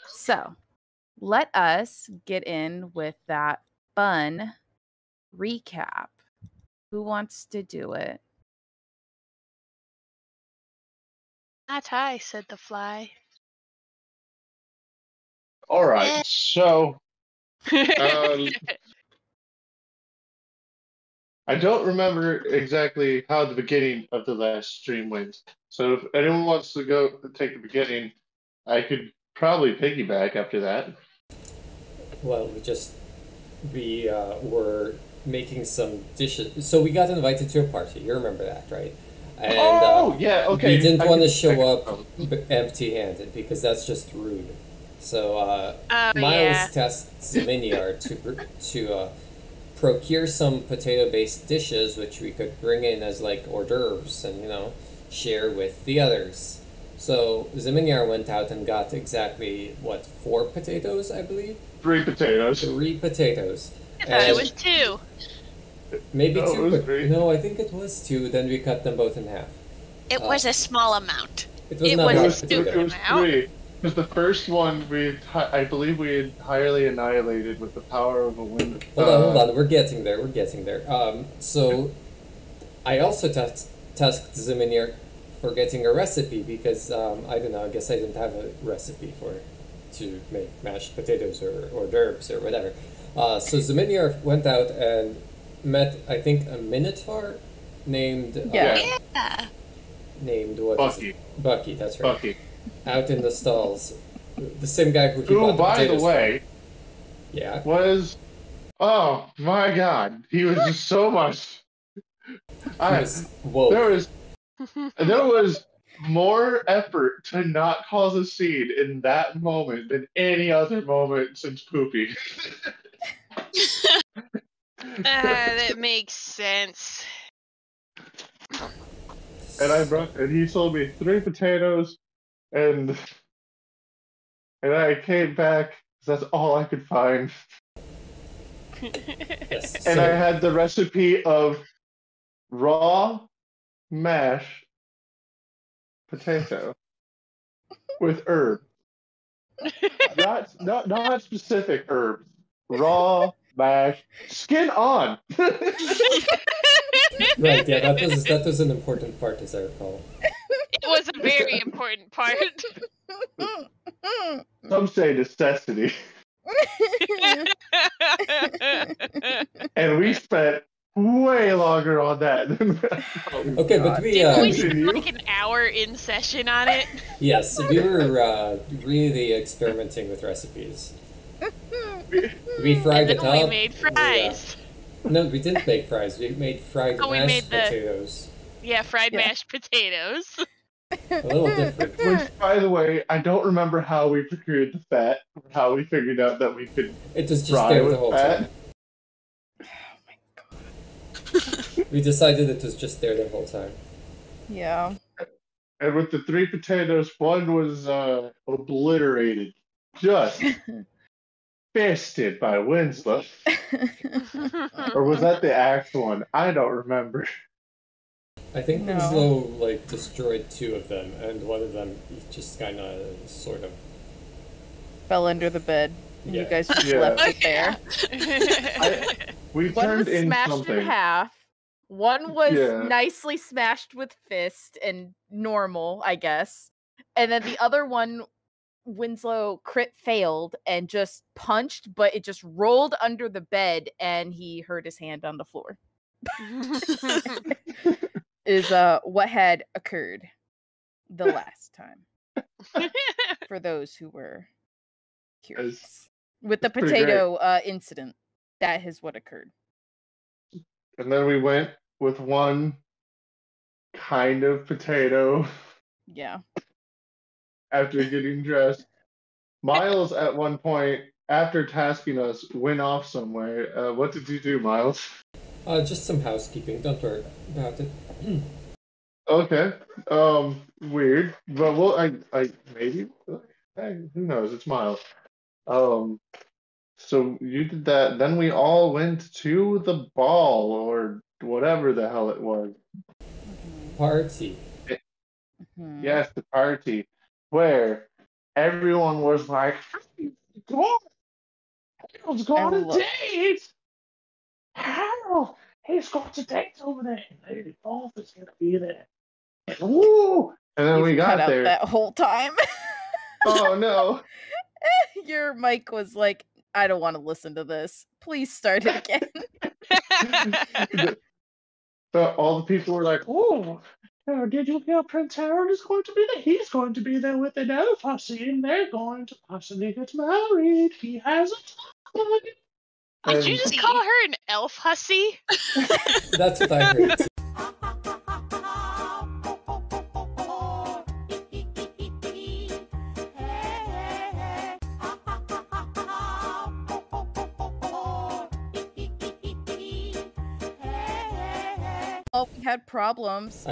So, let us get in with that fun recap. Who wants to do it? Not I, said the fly. All right, so I don't remember exactly how the beginning of the last stream went. So if anyone wants to go take the beginning, I could probably piggyback after that. Well, we were making some dishes. So we got invited to a party. You remember that, right? And, yeah, okay. We didn't want to show up empty-handed because that's just rude. So Miles tasked Zeminiar to procure some potato-based dishes which we could bring in as like hors d'oeuvres and share with the others. So Zeminiar went out and got exactly 4 potatoes, I believe. 3 potatoes. 3 potatoes. I thought it was 2. Maybe no, 2, but 3. No, I think it was 2. Then we cut them both in half. It was a small amount. It was 3. Because the first one I believe we had highly annihilated with the power of a wind. Hold on. We're getting there. So I also tasked Zeminiar for getting a recipe because I don't know. I guess I didn't have a recipe to make mashed potatoes or hors d'oeuvres or whatever. So Zeminiar went out and met, I think, a minotaur named named what? Bucky. Bucky, that's right. Bucky. Out in the stalls. The same guy who bought the by potatoes the way, from. was, oh my god, he was just so much. There was more effort to not cause a scene in that moment than any other moment since Poopy. That makes sense. And he sold me 3 potatoes, and I came back because that's all I could find. Yes, and I had the recipe of raw mashed potato with herbs. not specific herbs. Raw mashed, skin on. Right, yeah, that was an important part, as I recall. It was a very important part. Some say necessity. And we spent way longer on that than okay, but we spent like an hour in session on it. Yes, we were really experimenting with recipes. We fried it up. We made fries. No, we didn't make fries. We made fried mashed potatoes. Yeah, fried mashed potatoes. A little different. Which, by the way, I don't remember how we procured the fat, or how we figured out that we could. It was just there the whole time. Oh my god. We decided it was just there the whole time. Yeah. And with the 3 potatoes, one was obliterated. Just fisted by Winslow. Or was that the actual one? I don't remember. I think Winslow destroyed 2 of them, and one of them just kind of sort of fell under the bed. And you guys just left it there. We turned in smashed something. in half. One was nicely smashed with fist and normal, I guess. And then the other one, Winslow crit failed and just punched, but it just rolled under the bed and he hurt his hand on the floor. Is what had occurred the last time. For those who were curious. With the potato incident, that is what occurred. And then we went with one kind of potato. Yeah. After getting dressed. Miles, at one point, after tasking us, went off somewhere. What did you do, Miles? Just some housekeeping. Don't worry about it. Okay. Weird. But I maybe. Who knows? It's Miles. So you did that. Then we all went to the ball or whatever the hell it was. Party. Yes, the party. Where everyone was like, Harold's going to date. Harold, he's got to date over there. Lady Wolf is going to be there. And, woo! And then we got there. That whole time. Oh, no. Your mic was like, I don't want to listen to this. Please start it again. All the people were like, oh, did you hear Prince Harold is going to be there? He's going to be there with an elf hussy, and they're going to possibly get married. He has a time. Did you just call her an elf hussy? That's what I heard. Oh, we had problems.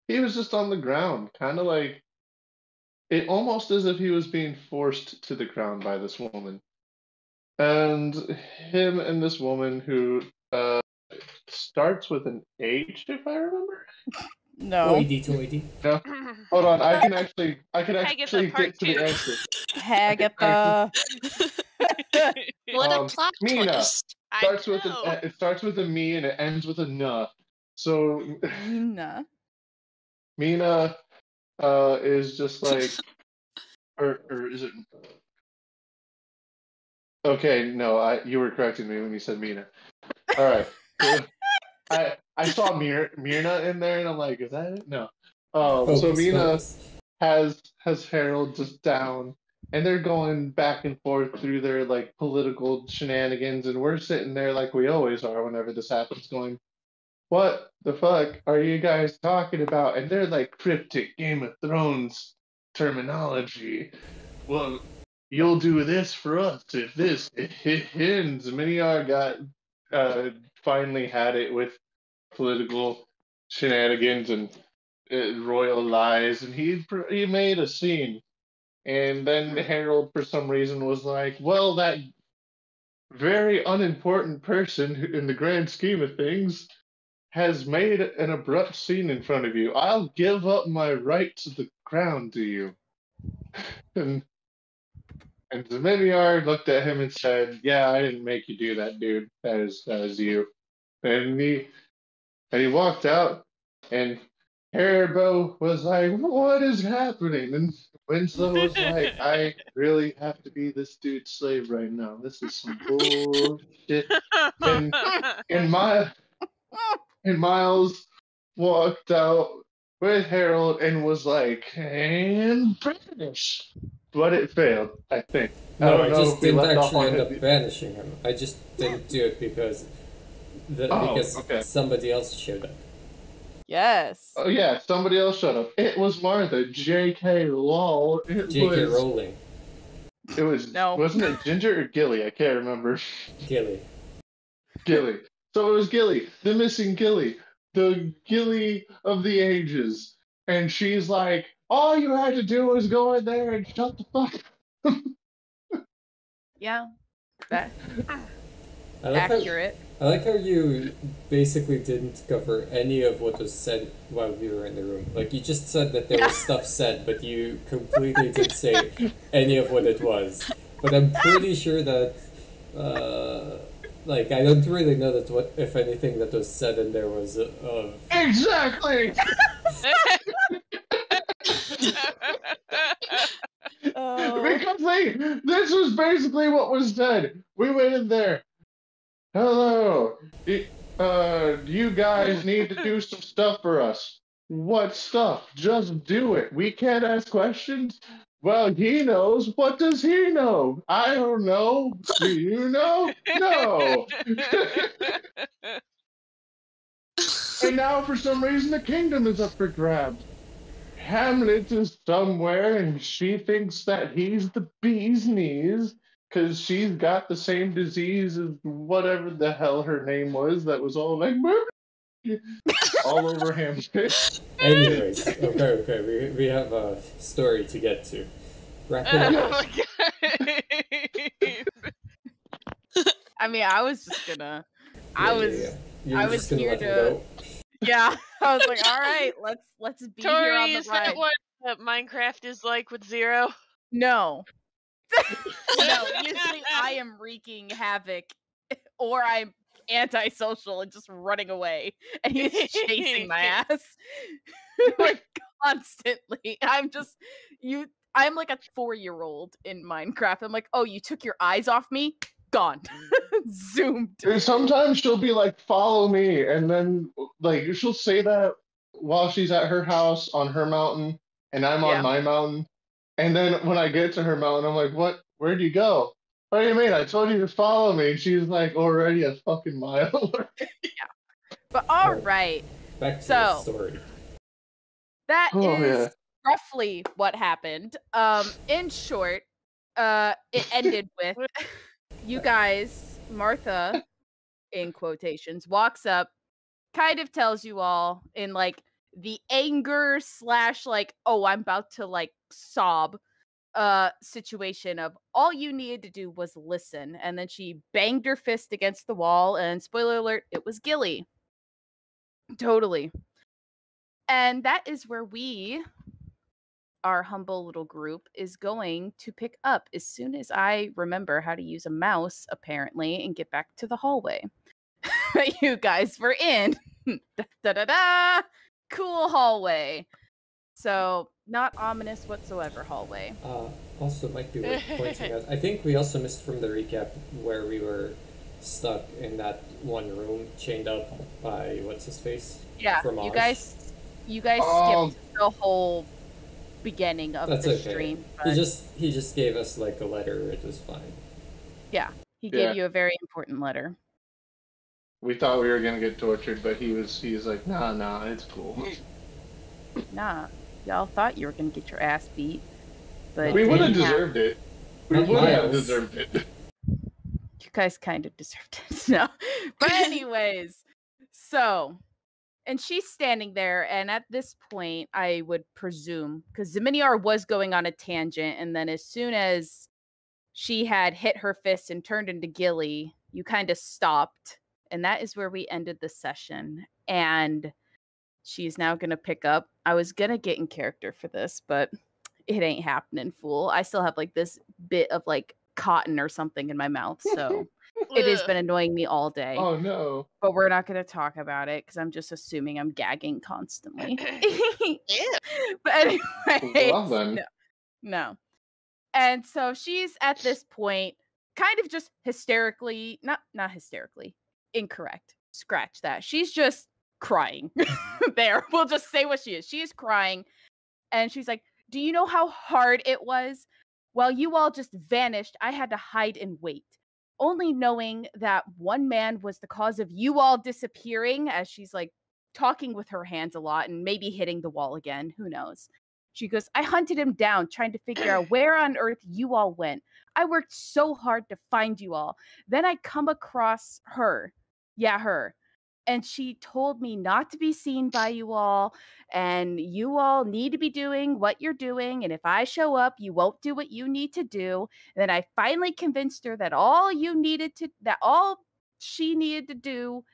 He was just on the ground, kind of like it, almost as if he was being forced to the ground by this woman. And him and this woman who starts with an H, if I remember. No. No. Hold on, I can actually get to the answer. Hagatha. What a plot Mina twist! It starts with a me and it ends with a na. So Mina is just like, or is it? Okay, no, you were correcting me when you said Mina. All right. I saw Myrna in there, and I'm like, is that it? No. So Mina has Harold just down, and they're going back and forth through their like political shenanigans, and we're sitting there like we always are whenever this happens, going, "What the fuck are you guys talking about?" And they're like cryptic Game of Thrones terminology, well, you'll do this for us if this ends. Miniar got finally had it with political shenanigans and royal lies, and he made a scene. And then Harold, for some reason, was like, "Well, that very unimportant person in the grand scheme of things has made an abrupt scene in front of you. I'll give up my right to the crown to you." And Zeminiar looked at him and said, "Yeah, I didn't make you do that, dude. That is you." And he walked out, and Haribo was like, "What is happening?" And Winslow was like, "I really have to be this dude's slave right now. This is some bullshit." And and my and Miles walked out with Harold and was like, "And British." But it failed, I think. No, I just didn't actually end up banishing him. I just didn't do it because somebody else showed up. Yes. Oh yeah, somebody else showed up. It was Martha. J.K. lol. J.K. Rowling. It was Wasn't it Ginger or Gilly? I can't remember. Gilly. Gilly. So it was Gilly, the missing Gilly, the Gilly of the ages. And she's like, "All you had to do was go in there and shut the fuck up." Yeah. Accurate. I like how you basically didn't cover any of what was said while we were in the room. Like, you just said that there was stuff said, but you completely didn't say any of what it was. But I'm pretty sure that, I don't really know that what, if anything, that was said in there was of... Exactly! Because this was basically what was said. We went in there. "Hello, you guys need to do some stuff for us." "What stuff? Just do it. We can't ask questions." "Well, he knows. What does he know?" "I don't know. Do you know?" "No." And now, for some reason, the kingdom is up for grabs. Hamlet is somewhere, and she thinks that he's the bee's knees, because she's got the same disease as whatever the hell her name was that was all like all over Hamlet. Anyways, okay, we have a story to get to. Wrap it up. Oh my God. I mean, I was just gonna... I was here to... Yeah, I was like, all right, let's be Tori, here on the is ride. that what Minecraft is like with Zero? No. No, usually I am wreaking havoc, or I'm antisocial and just running away, and he's chasing my ass like constantly. I'm like a 4-year-old in Minecraft. I'm like, "Oh, you took your eyes off me? Gone." Zoomed. Sometimes she'll be like, "Follow me," and then she'll say that while she's at her house on her mountain, and I'm on my mountain. And then when I get to her mountain, I'm like, "What? Where'd you go?" "What do you mean? I told you to follow me." And she's like, already a fucking mile away. Yeah. But all right. Back to the story. That is roughly what happened. In short, it ended with you guys, Martha, in quotations, walks up, kind of tells you all in the anger / "Oh, I'm about to sob" situation of all you needed to do was listen. And then she banged her fist against the wall, and spoiler alert, it was Gilly. Totally. And that is where our humble little group is going to pick up as soon as I remember how to use a mouse, apparently, and get back to the hallway that you guys were in. Da-da-da! Cool hallway. So, not ominous whatsoever hallway. Also, might be worth pointing out, I think we also missed from the recap where we were stuck in that one room, chained up by what's-his-face? Yeah, you guys skipped the whole beginning of the stream. But... He just gave us a letter. It was fine. Yeah, he gave you a very important letter. We thought we were gonna get tortured, but he's like, nah, it's cool. Nah, y'all thought you were gonna get your ass beat. But we would have deserved it. We would have deserved it. You guys kind of deserved it. No. But anyways, so, and she's standing there, and at this point, I would presume, because Zeminiar was going on a tangent, and then as soon as she had hit her fist and turned into Gilly, you kind of stopped. And that is where we ended the session. And she's now going to pick up. I was going to get in character for this, but it ain't happening, fool. I still have like this bit of like cotton or something in my mouth. So it has been annoying me all day. Oh, no. But we're not going to talk about it because I'm just assuming I'm gagging constantly. Yeah. But anyway. Well then. No. And so she's at this point kind of just hysterically, not hysterically, incorrect. Scratch that. She's just crying. There. We'll just say what she is. She is crying. And she's like, do you know how hard it was? While you all just vanished, I had to hide and wait. Only knowing that one man was the cause of you all disappearing, as she's like talking with her hands a lot and maybe hitting the wall again. Who knows? She goes, I hunted him down, trying to figure out where on earth you all went. I worked so hard to find you all. Then I come across her. Yeah, her. And she told me not to be seen by you all, and you all need to be doing what you're doing. And if I show up, you won't do what you need to do. And then I finally convinced her that all she needed to do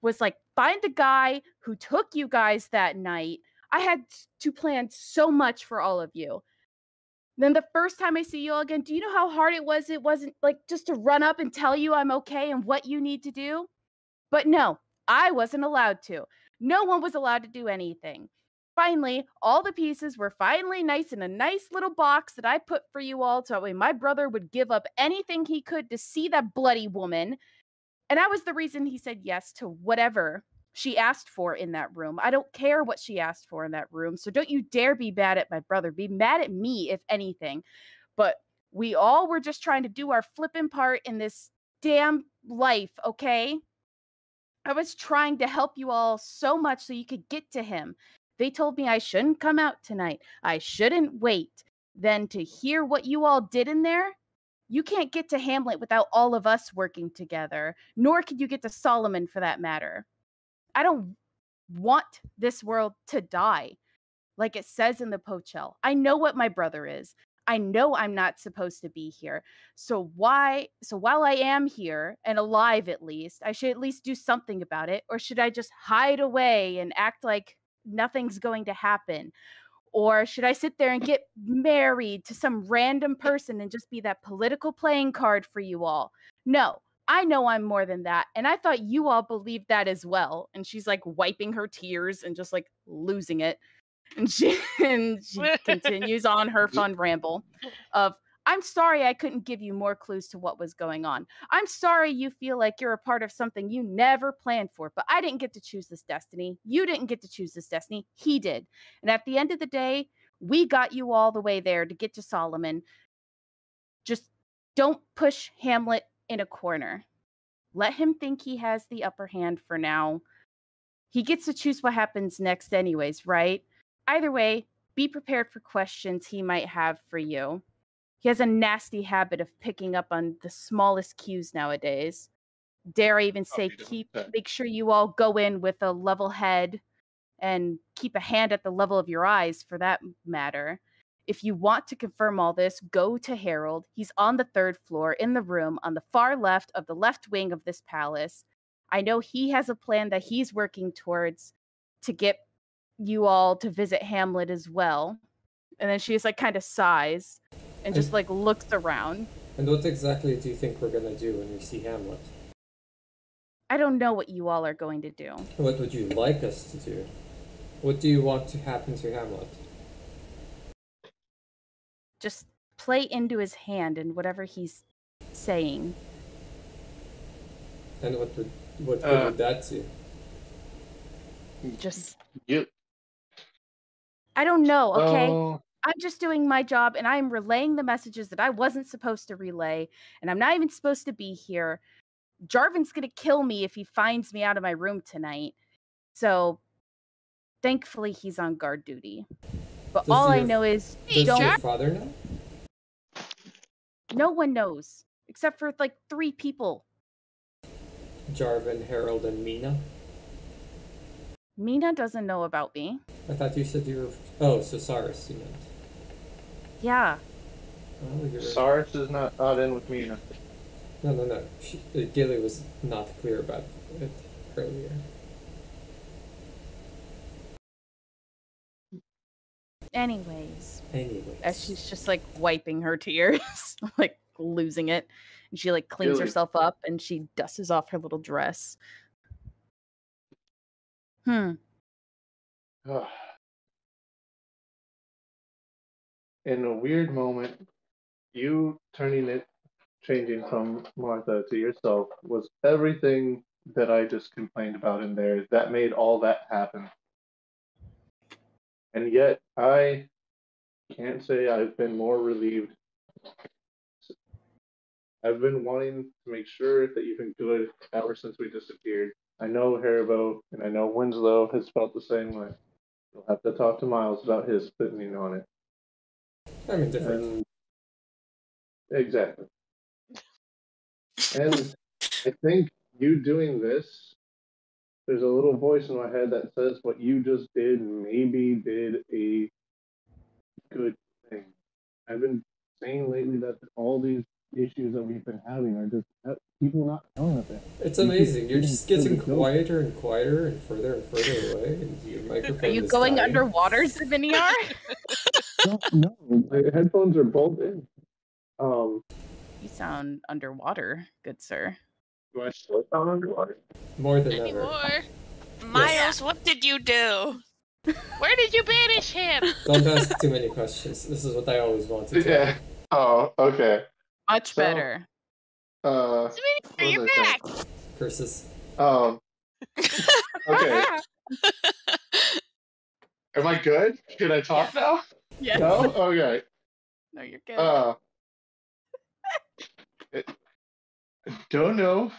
was like find the guy who took you guys that night. I had to plan so much for all of you. Then the first time I see you all again, do you know how hard it was? It wasn't like just to run up and tell you I'm okay and what you need to do. But no, I wasn't allowed to. No one was allowed to do anything. Finally, all the pieces were finally nice in a nice little box that I put for you all, so that way my brother would give up anything he could to see that bloody woman. And that was the reason he said yes to whatever she asked for in that room. I don't care what she asked for in that room, so don't you dare be mad at my brother. Be mad at me, if anything. But we all were just trying to do our flippin' part in this damn life, okay? I was trying to help you all so much so you could get to him. They told me I shouldn't come out tonight. I shouldn't wait. Then to hear what you all did in there, you can't get to Hamlet without all of us working together, nor can you get to Solomon for that matter. I don't want this world to die, like it says in the Pochel. I know what my brother is. I know I'm not supposed to be here. So while I am here and alive at least, I should at least do something about it. Or should I just hide away and act like nothing's going to happen? Or should I sit there and get married to some random person and just be that political playing card for you all? No, I know I'm more than that. And I thought you all believed that as well. And she's like wiping her tears and just like losing it. And she continues on her fun ramble of, I'm sorry I couldn't give you more clues to what was going on. I'm sorry you feel like you're a part of something you never planned for, but I didn't get to choose this destiny. You didn't get to choose this destiny. He did. And at the end of the day, we got you all the way there to get to Solomon. Just don't push Hamlet in a corner. Let him think he has the upper hand for now. He gets to choose what happens next anyways, right? Either way, be prepared for questions he might have for you. He has a nasty habit of picking up on the smallest cues nowadays. Dare I even say, make sure you all go in with a level head and keep a hand at the level of your eyes for that matter. If you want to confirm all this, go to Harold. He's on the 3rd floor in the room on the far left of the left wing of this palace. I know he has a plan that he's working towards to get you all to visit Hamlet as well. And then she just like kind of sighs and just like looks around. And what exactly do you think we're gonna do when we see Hamlet? I don't know what you all are going to do. What would you like us to do? What do you want to happen to Hamlet? Just play into his hand and whatever he's saying. And what good would that do? Just... Yep. I don't know, okay? I'm just doing my job, and I'm relaying the messages that I wasn't supposed to relay, and I'm not even supposed to be here. Jarvan's gonna kill me if he finds me out of my room tonight. So, thankfully, he's on guard duty. But all I know is... Does your father know? No one knows, except for like 3 people. Jarvan, Harold, and Mina. Mina doesn't know about me. I thought you said you were... Oh, so Cyrus, you meant. Yeah. Oh, Cyrus is not in with Mina. No. Gilly was not clear about it earlier. Anyways. As she's just like wiping her tears, like losing it. And she like cleans herself up and she dusts off her little dress. In a weird moment, you changing from Martha to yourself was everything that I just complained about in there. That made all that happen. And yet, I can't say I've been more relieved. I've been wanting to make sure that you've been good ever since we disappeared. I know Haribo and I know Winslow has felt the same way. You'll have to talk to Miles about his opinion on it. I'm indifferent. Exactly. And I think you doing this, there's a little voice in my head that says what you just did maybe did a good thing. I've been saying lately that all these issues that we've been having are just people not telling us it. It's amazing. You're just getting quieter and quieter and further away, and your microphone Are you going underwater, Ziviniar? No, the headphones are both in. You sound underwater, good sir. Do I still sound underwater? More than ever. Miles, what did you do? Where did you banish him? Don't ask too many questions. This is what I always wanted to. Yeah. Oh, okay. Much better. Are you back? Curses. Okay. Am I good? Can I talk now? Yes. No? Okay. No, you're good. I don't know.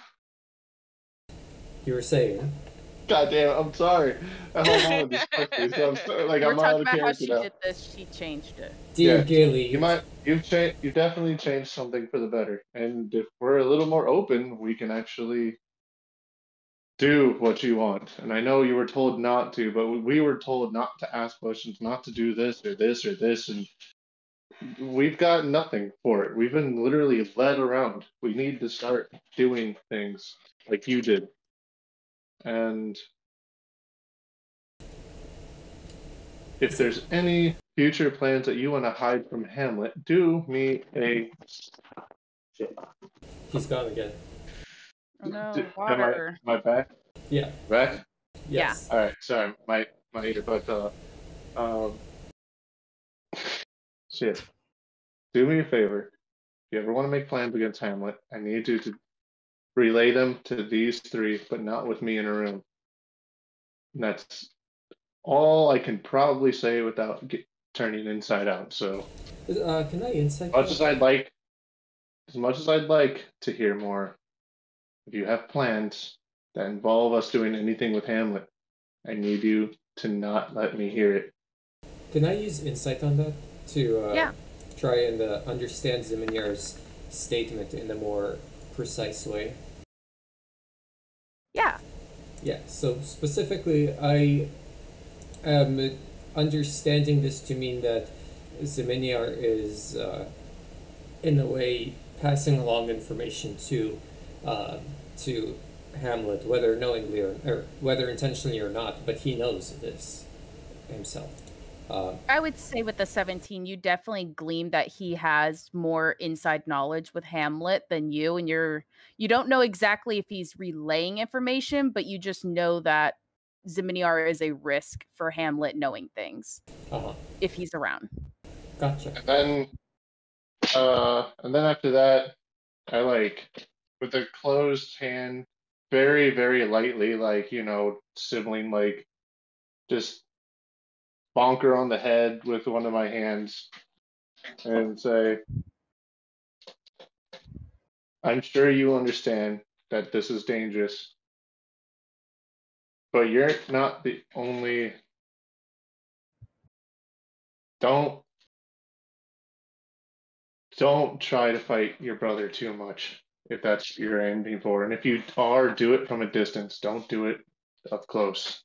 You were saying? God damn, I'm sorry. Hold on with this quickly. So I'm We're not talking out of about how character she now. did this. She changed it. Dear Gilly, You've definitely changed something for the better. And if we're a little more open, we can actually do what you want. And I know you were told not to, but we were told not to ask questions, not to do this or this or this, and we've got nothing for it. We've been literally led around. We need to start doing things like you did. And if there's any future plans that you want to hide from Hamlet, do me a... He's gone again. Oh no, water. Am I back? Yeah. Back? Yes. Yeah. Alright, sorry, my earbud shit. Do me a favor. If you ever want to make plans against Hamlet, I need you to relay them to these 3, but not with me in a room. And that's all I can probably say without turning inside out. So, can I insight? As much as I'd like to hear more, if you have plans that involve us doing anything with Hamlet, I need you to not let me hear it. Can I use insight on that to try and understand Ziminiar's statement in a more precise way? Yeah. Yeah, so specifically, I am understanding this to mean that Ziminiar is, in a way, passing along information to Hamlet, whether knowingly or whether intentionally or not, but he knows this himself. I would say with the 17, you definitely glean that he has more inside knowledge with Hamlet than you, and you don't know exactly if he's relaying information, but you just know that Ziminiar is a risk for Hamlet knowing things if he's around. Gotcha. And then after that, I with a closed hand, very, very lightly, sibling, just bonk her on the head with one of my hands and say, I'm sure you understand that this is dangerous, but you're not the only... Don't don't try to fight your brother too much if that's what you're aiming for. And if you are, do it from a distance. Don't do it up close.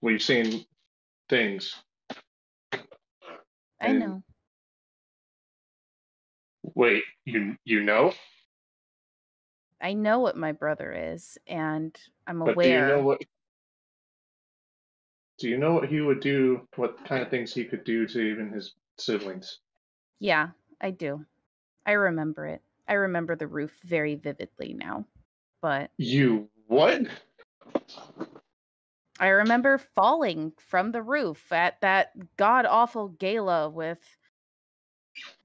We've seen things. I know. Wait, you know? I know what my brother is, and I'm aware. But do you know what he would do, what kind of things he could do to even his siblings? Yeah, I do. I remember it. I remember the roof very vividly now. But you what? I remember falling from the roof at that god-awful gala with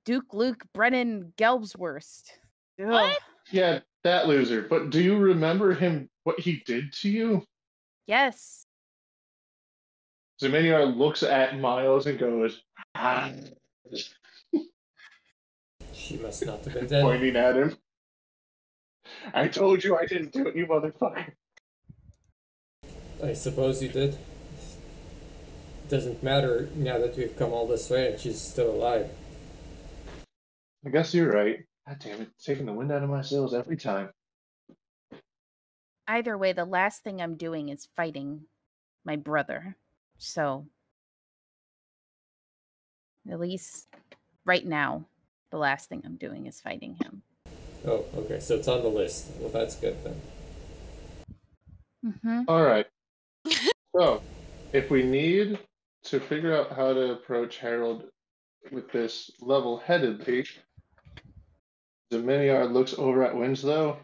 Duke Luke Brennan Gelbsworst. What? Yeah, that loser. But do you remember him, what he did to you? Yes. Zeminiar looks at Miles and goes, ah. She must not have been dead. Pointing at him. I told you I didn't do it, you motherfucker. I suppose you did. Doesn't matter now that we've come all this way and she's still alive. I guess you're right. God damn it, taking the wind out of my sails every time. Either way, the last thing I'm doing is fighting my brother. So, at least right now, the last thing I'm doing is fighting him. Oh, okay, so it's on the list. Well, that's good then. Mm-hmm. All right. So, if we need to figure out how to approach Harold with this level-headedly, Zeminiar looks over at Winslow.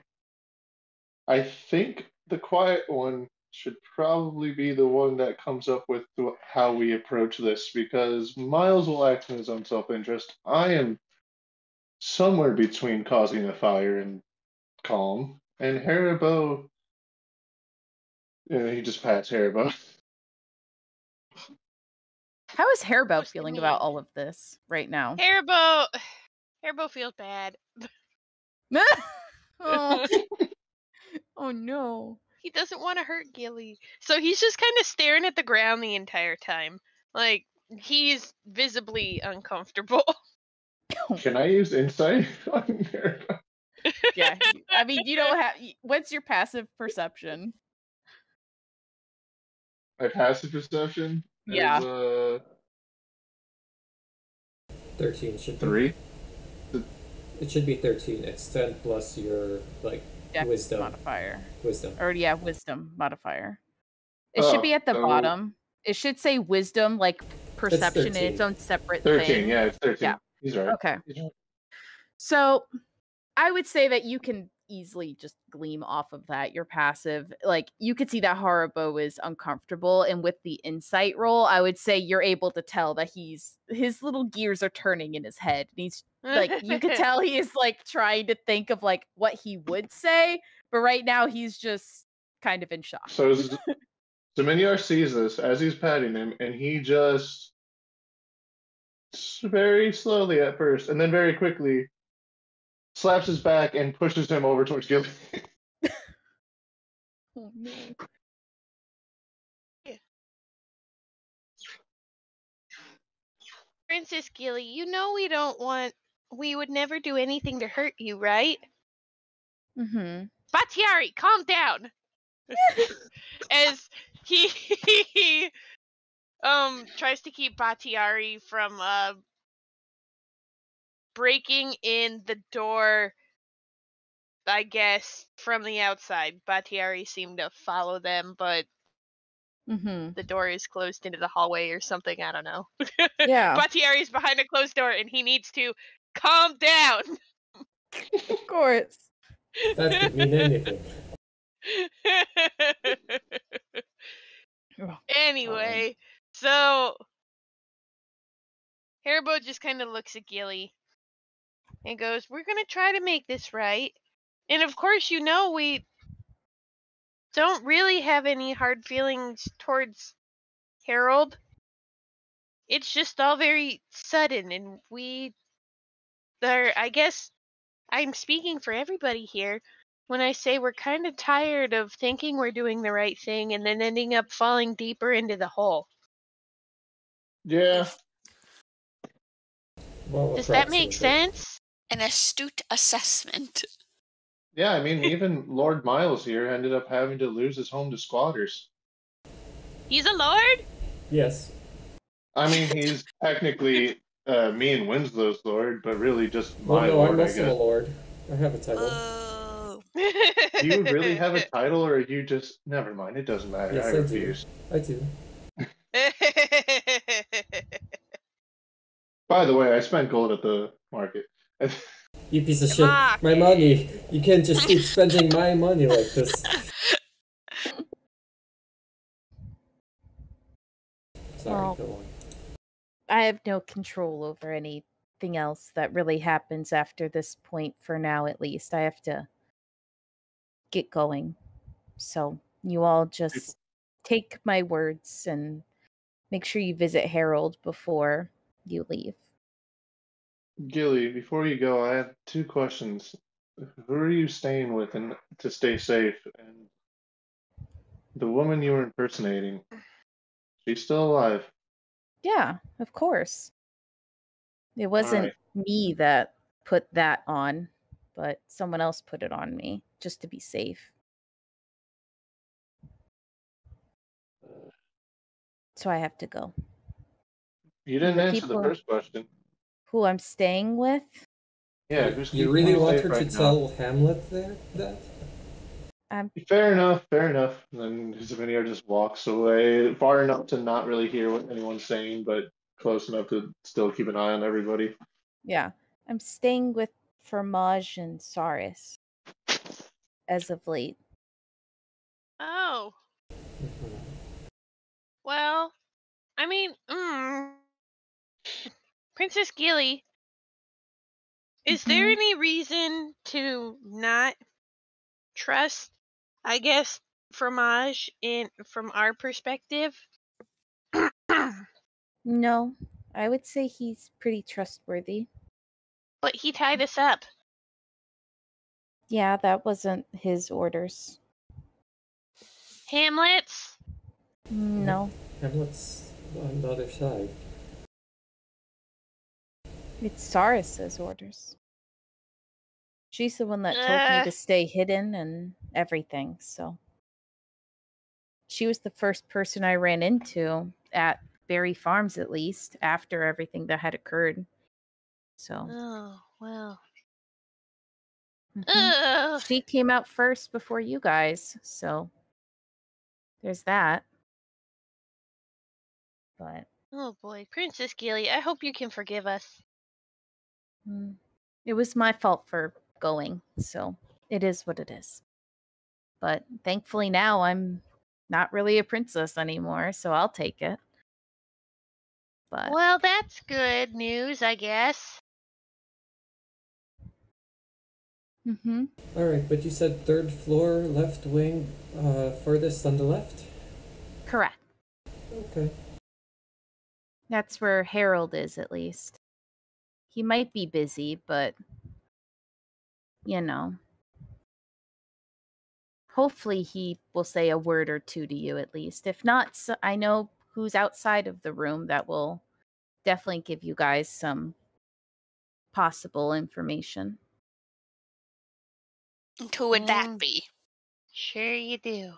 I think the quiet one should probably be the one that comes up with how we approach this, because Miles will act in his own self-interest. I am somewhere between causing a fire and calm, and Haribo, he just pats Haribo. How is Haribo feeling about all of this right now? Haribo feels bad. Oh. Oh no. He doesn't want to hurt Gilly. So he's just kind of staring at the ground the entire time. Like, he's visibly uncomfortable. Can I use insight on Haribo? Yeah. I mean, you don't have... What's your passive perception? My passive perception Yeah. is 13 should be. 3. It should be 13. It's 10 plus your wisdom modifier. Wisdom. Or wisdom modifier. It should be at the bottom. It should say wisdom, like perception in its own separate 13, thing. yeah, it's 13. Yeah. He's right. Okay. He's right. So I would say that you can easily just gleam off of that. Your passive, like, you could see that Haribo is uncomfortable, and with the insight roll, I would say you're able to tell that his little gears are turning in his head. And he's like, you could tell he is like trying to think of like what he would say, but right now he's just kind of in shock. So Zeminiar sees this as he's patting him, and he just very slowly at first, and then very quickly slaps his back and pushes him over towards Gilly. Oh no. Princess Gilly, you know we would never do anything to hurt you, right? Mm-hmm. Batiari, calm down. As he tries to keep Batiari from breaking in the door, I guess, from the outside. Batiari seemed to follow them, but the door is closed into the hallway or something. I don't know. Yeah. Batiari is behind a closed door, and he needs to calm down. Of course. That could mean anything. Anyway, so Haribo just kind of looks at Gilly and goes, "We're going to try to make this right. And of course, you know, we don't really have any hard feelings towards Harold. It's just all very sudden, and I guess I'm speaking for everybody here when I say we're kind of tired of thinking we're doing the right thing and then ending up falling deeper into the hole." Yeah. Does that make sense? An astute assessment. Yeah, I mean, even Lord Miles here ended up having to lose his home to squatters. He's a lord? Yes. I mean, he's technically me and Winslow's lord, but really just my no, lord, I'm also I guess. a lord. I have a title. Do you really have a title, or are you just... Never mind, it doesn't matter. Yes, I refuse. I do. By the way, I spent gold at the market. You piece of shit. My money. You can't just keep spending my money like this. Sorry, go on. I have no control over anything else that really happens after this point, for now at least. I have to get going. So you all just take my words and make sure you visit Harold before you leave. Gilly, before you go, I have 2 questions. Who are you staying with and to stay safe? And the woman you were impersonating, she's still alive? Yeah, of course. It wasn't me that put that on, but someone else put it on me just to be safe. So I have to go. You didn't answer the first question. Who I'm staying with? Yeah, who's you really want her to tell Hamlet that? Fair enough, fair enough. And then Zaviniar just walks away, far enough to not really hear what anyone's saying, but close enough to still keep an eye on everybody. Yeah, I'm staying with Fromage and Saris as of late. Oh. Well, I mean, Princess Gilly, is there any reason to not trust, I guess, Fromage from our perspective? No, I would say he's pretty trustworthy. But he tied us up. Yeah, that wasn't his orders. Hamlet's? No. Hamlet's on the other side. It's Saris's orders. She's the one that told me to stay hidden and everything, so. She was the first person I ran into at Berry Farms, at least, after everything that had occurred. So. Oh, well. She came out first before you guys, so there's that. But oh boy, Princess Gilly, I hope you can forgive us. It was my fault for going, so it is what it is. But thankfully now I'm not really a princess anymore, so I'll take it. But well, that's good news, I guess. Alright, but you said 3rd floor, left wing, furthest on the left? Correct. Okay. That's where Harold is, at least. He might be busy, but, you know. Hopefully he will say a word or two to you, at least. If not, I know who's outside of the room that will definitely give you guys some possible information. And who would that be? Sure you do.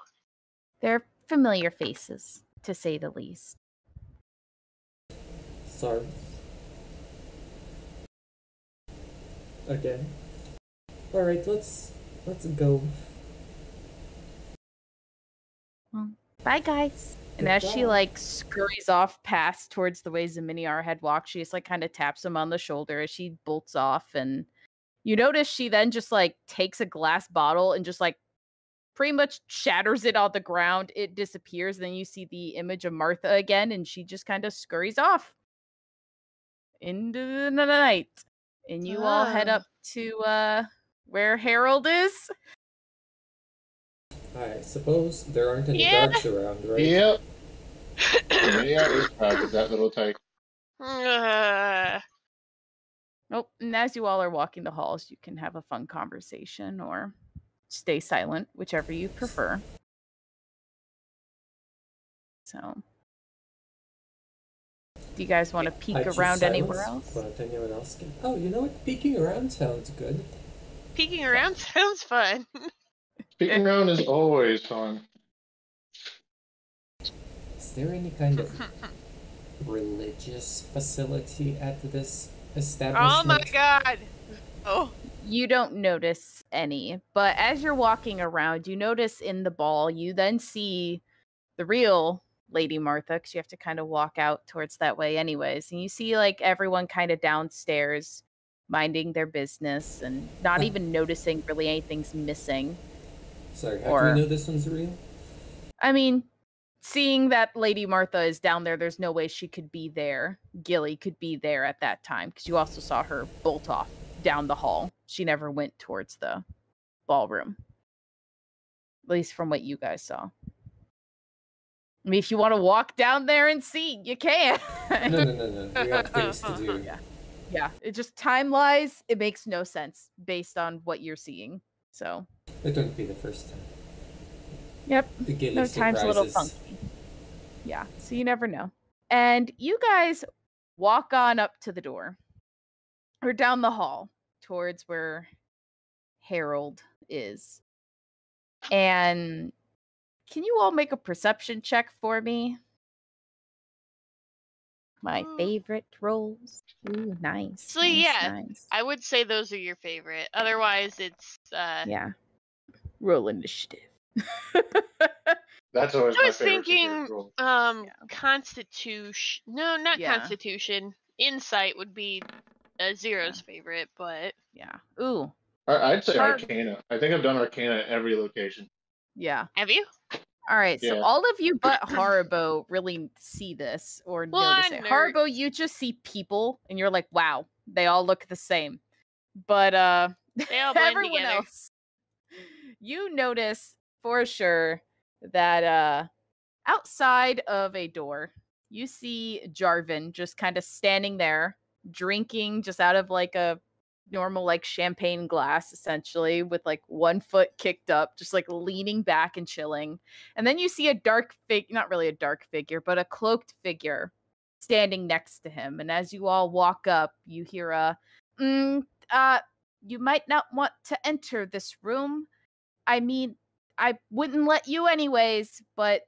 They're familiar faces, to say the least. Sorry. Again. Alright, let's go. Well, bye guys. And as she scurries off past towards the way Zaminiar had walked, she just kind of taps him on the shoulder as she bolts off. And you notice she then just takes a glass bottle and just pretty much shatters it on the ground. It disappears. Then you see the image of Martha again, and she just kind of scurries off into the night. And you all head up to where Harold is. I suppose there aren't any guards around, right? Yep. Yeah, it's proud of that little tyke. Nope. And as you all are walking the halls, you can have a fun conversation or stay silent, whichever you prefer. So. Do you guys want to peek around anywhere else? What anyone else can? Oh, you know what? Peeking around sounds good. Peeking around sounds fun. Peeking around is always fun. Is there any kind of religious facility at this establishment? Oh my god! Oh. You don't notice any, but as you're walking around, you notice in the ball, you then see the real Lady Martha, because you have to kind of walk out towards that way anyways. And you see like everyone kind of downstairs minding their business and not even noticing really anything's missing. Sorry, how do we know this one's real? I mean, seeing that Lady Martha is down there, there's no way she could be there. Gilly could be there at that time, because you also saw her bolt off down the hall. She never went towards the ballroom. At least from what you guys saw. I mean, if you want to walk down there and see, you can. No. We have things to do. Yeah. It just time-wise, it makes no sense based on what you're seeing. So. It wouldn't be the first time. Yep. The Gilly no, time's a little funky. Yeah, so you never know. And you guys walk on up to the door. Or down the hall towards where Harold is. And can you all make a perception check for me? My favorite rolls. Ooh, nice. So nice. I would say those are your favorite. Otherwise, it's yeah. Roll initiative. That's always I was my favorite thinking, roll. Constitution. No, not Constitution. Insight would be Zero's favorite, but yeah. Ooh. I'd say Arcana. I think I've done Arcana at every location. Yeah. Have you? All right, so all of you but Haribo really see this or notice it. Haribo, you just see people and you're like, wow, they all look the same. But they all blend everyone together. else, you notice for sure that outside of a door, you see Jarvan just kind of standing there, drinking just out of like a normal like champagne glass essentially with like one foot kicked up, just like leaning back and chilling. And then you see a dark figure, not really a dark figure, but a cloaked figure standing next to him. And as you all walk up, you hear a you might not want to enter this room. I mean, I wouldn't let you anyways, but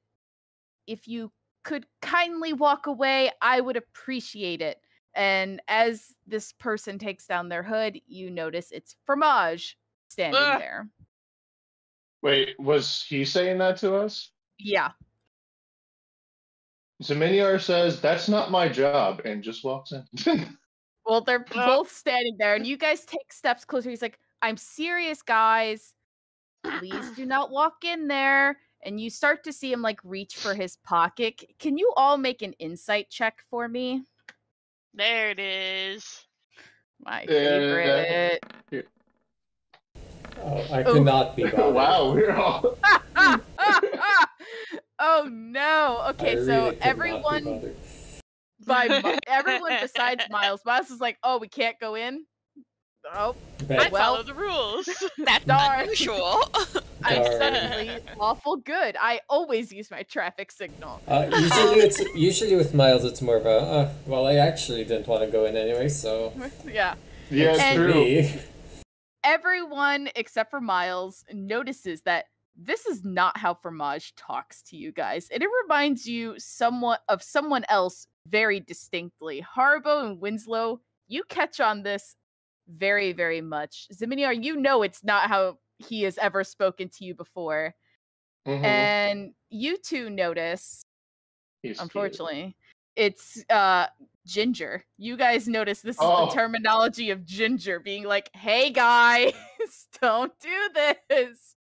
if you could kindly walk away, I would appreciate it. And as this person takes down their hood, you notice it's Fromage standing there. Wait, was he saying that to us? Yeah. Zeminiar says, "That's not my job," and just walks in. Well, they're both standing there, and you guys take steps closer. He's like, I'm serious, guys. Please do not walk in there. And you start to see him, like, reach for his pocket. Can you all make an insight check for me? There it is. My favorite. Oh, I could not be bothered. Wow, we're all... Oh, no. Okay, so everyone... everyone besides Miles. Miles is like, oh, we can't go in? Oh, I follow the rules. That's unusual. I'm suddenly awful good. I always use my traffic signal. Usually with Miles, it's more of a, well, I actually didn't want to go in anyway, so... Yeah. Yeah, true. Everyone except for Miles notices that this is not how Fromage talks to you guys. And it reminds you somewhat of someone else very distinctly. Haribo and Winslow, you catch on this very, very much. Zeminiar, you know it's not how he has ever spoken to you before. Mm-hmm. And you two notice, unfortunately, it's Ginger. You guys notice this is the terminology of Ginger being like, hey guys, don't do this.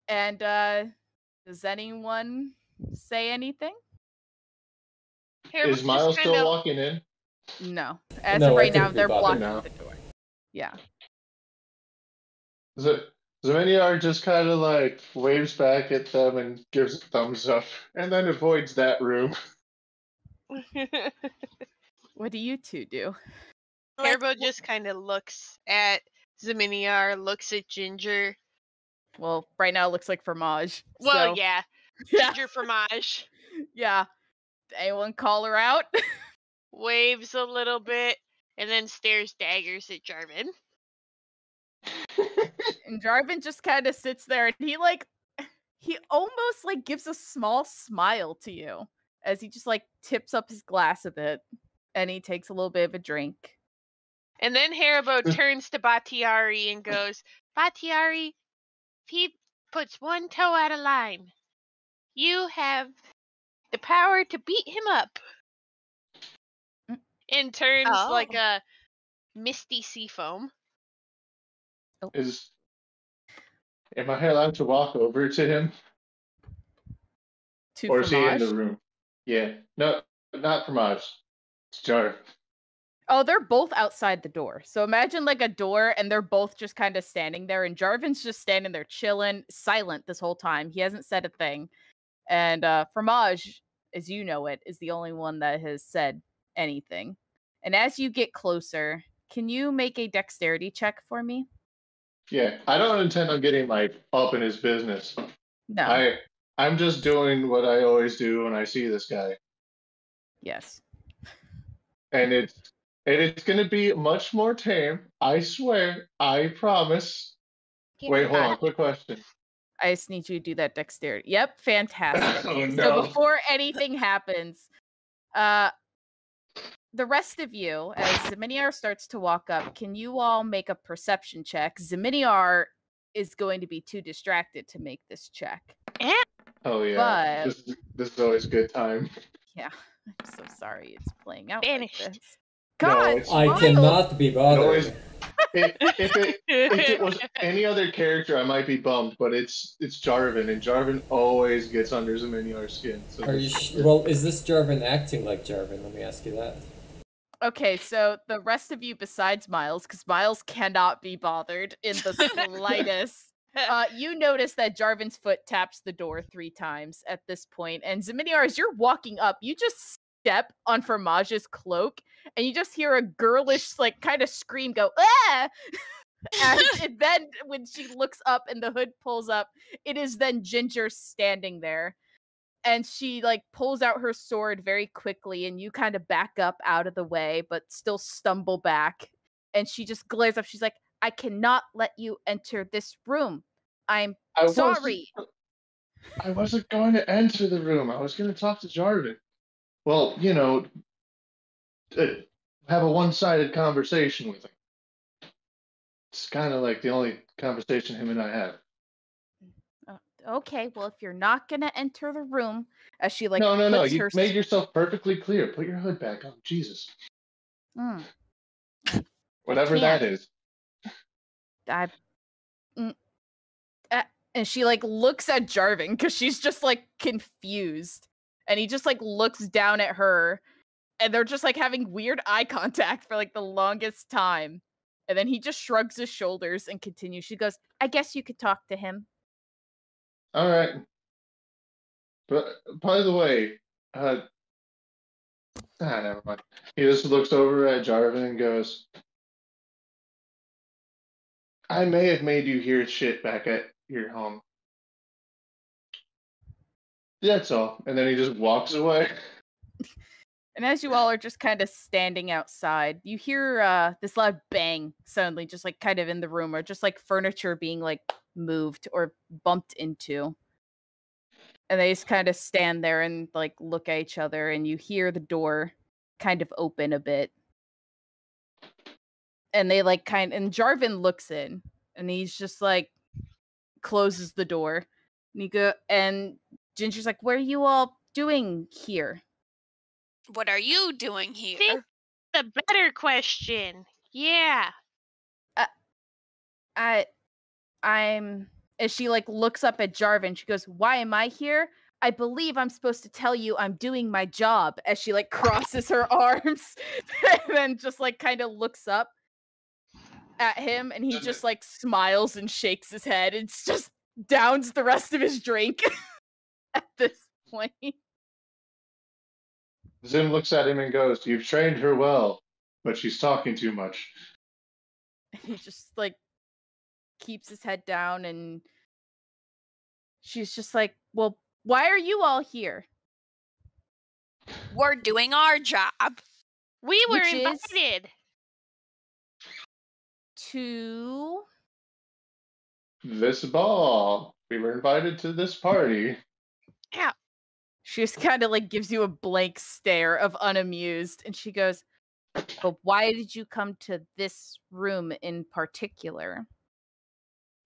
And does anyone say anything? Is Miles still walking in? No. As of right now, they're blocking the door. Yeah. Zeminiar just kind of like waves back at them and gives a thumbs up, and then avoids that room. What do you two do? Hairbo just kind of looks at Zeminiar, looks at Ginger. Well, right now it looks like Fromage. Well, so. yeah. Ginger Fromage. Yeah. Anyone call her out? Waves a little bit and then stares daggers at Jarvan. And Jarvan just kind of sits there and he almost like gives a small smile to you as he just like tips up his glass a bit and he takes a little bit of a drink. And then Haribo turns to Batiari and goes, Batiari, if he puts one toe out of line, you have the power to beat him up. And turns like a misty sea foam. Am I allowed to walk over to him? Or is he in the room? Yeah. No, not Fromage. It's Jar. Oh, they're both outside the door. So imagine like a door and they're both just kind of standing there and Jarvan's just standing there chilling, silent this whole time. He hasn't said a thing. And Fromage, as you know it, is the only one that has said anything. And as you get closer, can you make a dexterity check for me? Yeah, I don't intend on getting like up in his business. No. I'm just doing what I always do when I see this guy. Yes. And it's going to be much more tame. I swear. I promise. Wait, hold on. Quick question. I just need you to do that dexterity. Yep, fantastic. Oh, no. So before anything happens, the rest of you, as Zeminiar starts to walk up, can you all make a perception check? Zeminiar is going to be too distracted to make this check. Oh yeah, but this is always a good time. Yeah, I'm so sorry it's playing out Banished. like this. God, no, I cannot be bothered. If it was any other character, I might be bummed, but it's Jarvan, and Jarvan always gets under Zeminiar's skin. So are you well, is this Jarvan acting like Jarvan? Let me ask you that. Okay, so the rest of you besides Miles, because Miles cannot be bothered in the slightest, you notice that Jarvan's foot taps the door 3 times at this point, and Zeminiar, as you're walking up, you just step on Fromage's cloak, and you just hear a girlish, like, kind of scream go, ah! And then when she looks up and the hood pulls up, it is then Ginger standing there. And she like pulls out her sword very quickly and you kind of back up out of the way but still stumble back, and she just glares up. She's like, I cannot let you enter this room. I'm sorry. I wasn't going to enter the room. I was going to talk to Jarvan. Well, you know, have a one-sided conversation with him. It's kind of like the only conversation him and I have. Okay, well, if you're not gonna enter the room, as she like no, you made yourself perfectly clear. Put your hood back on. Jesus. Whatever that is. And she like looks at Jarvan because she's just like confused, and he just like looks down at her, and they're just like having weird eye contact for like the longest time, and then he just shrugs his shoulders and continues. She goes, I guess you could talk to him. All right. But by the way, never mind. He just looks over at Jarvan and goes, I may have made you hear shit back at your home. That's all. And then he just walks away. And as you all are just kind of standing outside, you hear this loud bang suddenly just like kind of in the room, or just like furniture being like moved or bumped into. And they just kind of stand there and like look at each other, and you hear the door kind of open a bit. And they like and Jarvan looks in, and he's just like closes the door. And Ginger's like, what are you all doing here? What are you doing here? Think the better question. Yeah. I'm as she like looks up at Jarvan, she goes, why am I here? I believe I'm supposed to tell you I'm doing my job, as she like crosses her arms and then just like kind of looks up at him, and he just like smiles and shakes his head and just downs the rest of his drink at this point. Zim looks at him and goes, you've trained her well, but she's talking too much. He just like keeps his head down, and she's just like, well, why are you all here? We're doing our job. We were Which is invited to this ball. We were invited to this party. Yeah. She just kind of like gives you a blank stare of unamused, and she goes, "But why did you come to this room in particular?"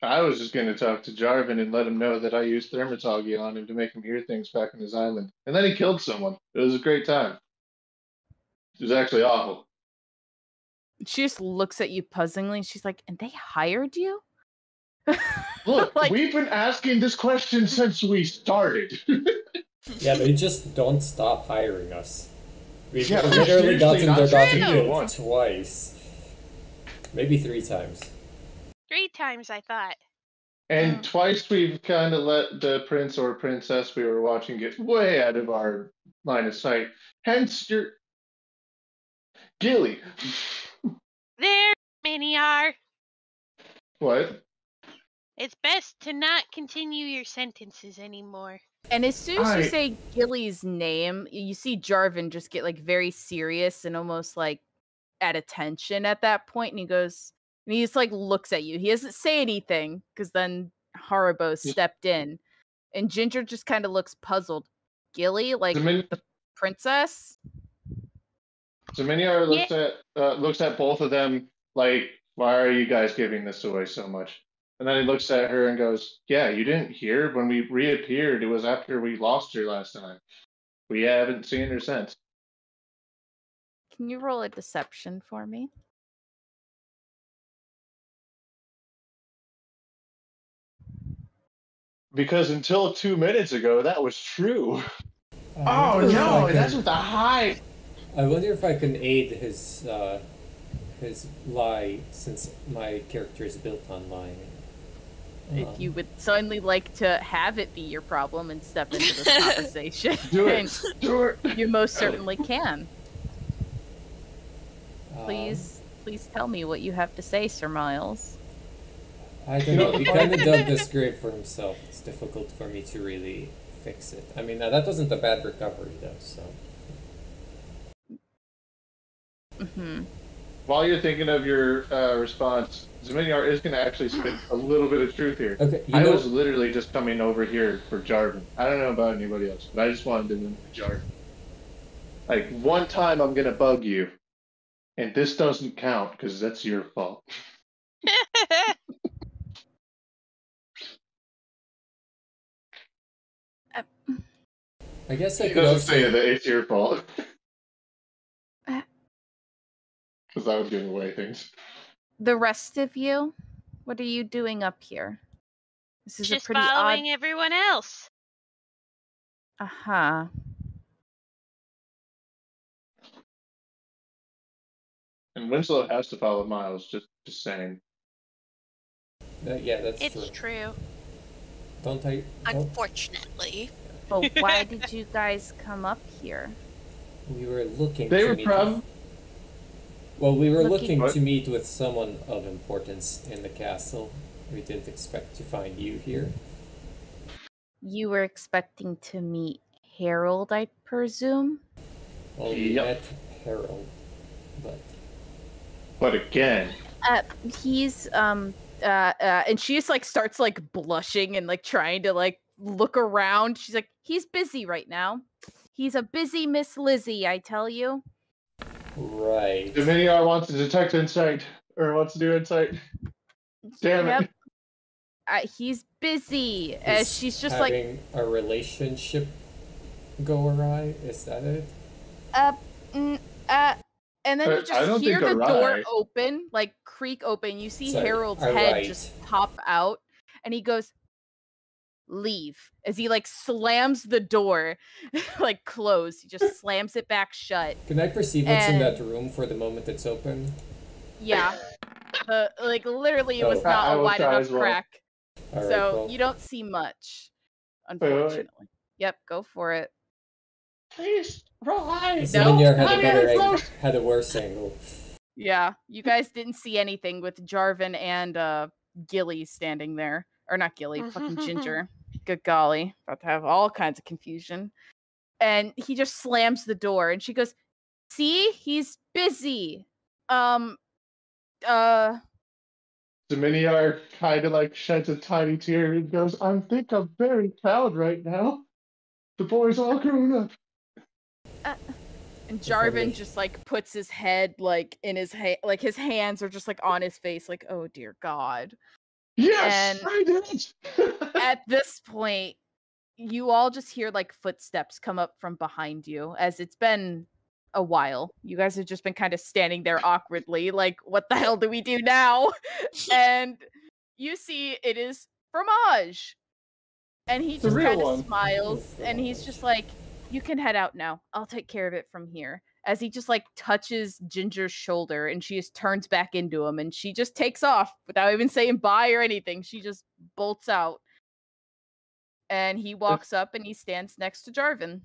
I was just going to talk to Jarvan and let him know that I used thermatology on him to make him hear things back on his island. And then he killed someone. It was a great time. It was actually awful. She just looks at you puzzlingly, and she's like, "And they hired you?" Look, Like- we've been asking this question since we started. Yeah, they just don't stop hiring us. We've Yeah, we're literally seriously gotten not their saying body it killed once. twice. Maybe 3 times. 3 times, I thought. And twice we've kind of let the prince or princess we were watching get way out of our line of sight. Hence your Gilly. There, Miniar. What? It's best to not continue your sentences anymore. And as soon as you say Gilly's name, you see Jarvan just get like very serious and almost like at attention at that point, and he goes, and he just like looks at you. He doesn't say anything because then Haribo stepped in, and Ginger just kind of looks puzzled. Gilly, like the princess. So Miniar looks at both of them like, "Why are you guys giving this away so much?" And then he looks at her and goes, "Yeah, you didn't hear when we reappeared. It was after we lost her last time. We haven't seen her since." Can you roll a deception for me? Because until 2 minutes ago, that was true. Oh no, that's with the high. I wonder if I can aid his lie, since my character is built on lying. If you would suddenly like to have it be your problem and step into this conversation, Do it. Do it. You most certainly can. Please tell me what you have to say, Sir Miles. I don't know. He kind of dug this grave for himself. It's difficult for me to really fix it. I mean, now that wasn't a bad recovery, though, so. While you're thinking of your response, Zeminiar is going to actually spit a little bit of truth here. Okay, I was literally just coming over here for Jarvan. I don't know about anybody else, but I just wanted to know Jarvan. Like, one time I'm going to bug you, and this doesn't count because that's your fault. I guess I He could doesn't also say that it's your fault. Because I was giving away things. The rest of you, what are you doing up here? This is just a pretty following odd... everyone else. Uh-huh. And Winslow has to follow Miles, just saying. yeah, that's true. It's true. Don't I? Unfortunately. But why did you guys come up here? We were looking They to were meet probably... with... Well, we were Looking- looking to meet with someone of importance in the castle. We didn't expect to find you here. You were expecting to meet Harold, I presume? Well, we Yep. met Harold, but... But again... He's, and she just, like, starts, like, blushing and, like, trying to, like, look around. She's like, he's busy right now. He's a busy Miss Lizzie, I tell you. Right. Dominion wants to detect insight, or wants to do insight. Damn it. He's busy. As she's just like having a relationship go awry. Is that it? and then you just hear the door open, like creak open. You see Harold's head just pop out, and he goes, "Leave!" As he like slams the door, like closed. He just slams it back shut. Can I perceive what's in that room for the moment it's open? Yeah. Like literally, it was not a wide enough crack. All so right, well. you don't see much, unfortunately. Yep, go for it. Please, roll eyes. Zeminiar had a better angle, had a worse angle. Yeah, you guys didn't see anything with Jarvan and Gilly standing there. Or not Gilly, fucking Ginger. Good golly. About to have all kinds of confusion. And he just slams the door, and she goes, "See, he's busy." Dominiar kind of like sheds a tiny tear and goes, "I think I'm very proud right now. The boy's all grown up." And Jarvan just like puts his head like in his like his hands are just like on his face, like, oh dear God. Yes, and I did. At this point, you all just hear like footsteps come up from behind you, as it's been a while. You guys have just been kind of standing there awkwardly, like, what the hell do we do now? And you see it is Fromage. And he just kind of smiles, and he's just like, "You can head out now. I'll take care of it from here." As he just like touches Ginger's shoulder, and she just turns back into him, and she just takes off without even saying bye or anything. She just bolts out. And he walks up and he stands next to Jarvan.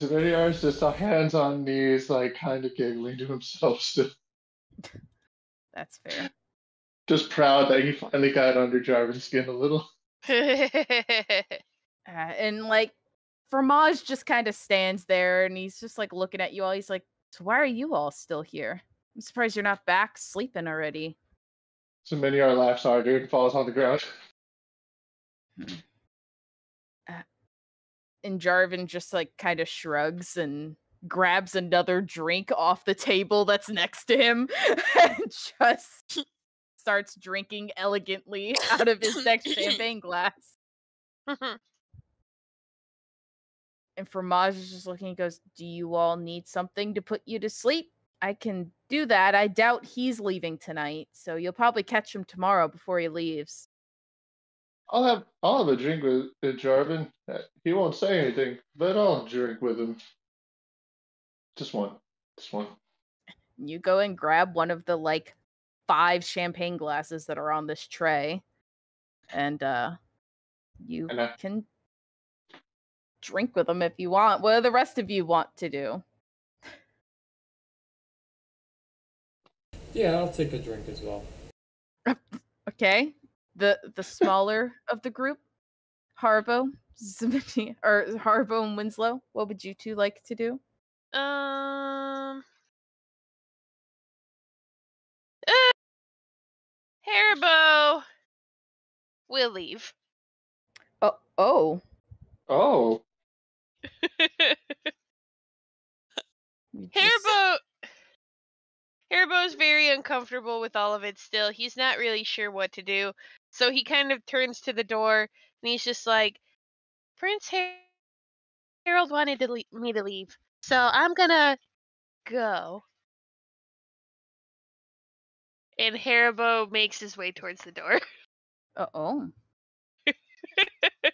Dominiar's just hands on knees, like kind of giggling to himself still. That's fair. Just proud that he finally got under Jarvan's skin a little. And like, Fromage just kind of stands there, and he's just like looking at you all. He's like, "So why are you all still here? I'm surprised you're not back sleeping already." So Miniar laughs harder and falls on the ground. And Jarvan just like kind of shrugs and grabs another drink off the table that's next to him and just starts drinking elegantly out of his next champagne glass. And Fromage is just looking, he goes, "Do you all need something to put you to sleep? I can do that. I doubt he's leaving tonight, so you'll probably catch him tomorrow before he leaves." I'll have a drink with Jarvan. He won't say anything, but I'll drink with him. Just one. You go and grab one of the like 5 champagne glasses that are on this tray, and you can drink with them if you want. What do the rest of you want to do? Yeah, I'll take a drink as well. Okay. The smaller of the group, Harbo, or Harbo and Winslow, what would you two like to do? Haribo will leave. Oh. Haribo's very uncomfortable with all of it still. He's not really sure what to do. So he kind of turns to the door, and he's just like, "Prince Harold wanted me to leave, so I'm gonna go." And Haribo makes his way towards the door. Uh-oh.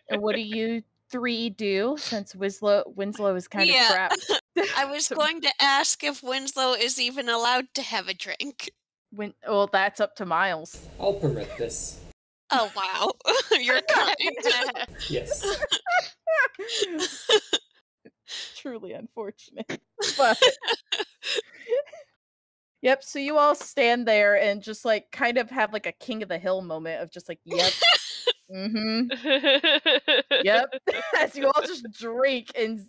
And what do you 3 do, since Winslow is kind of trapped? I was going to ask if Winslow is even allowed to have a drink. Well, that's up to Miles. I'll permit this. Oh, wow. You're kind. Yes. Truly unfortunate. But yep, so you all stand there and just like kind of have like a king of the hill moment of just like, yep. Yep. As you all just drink, and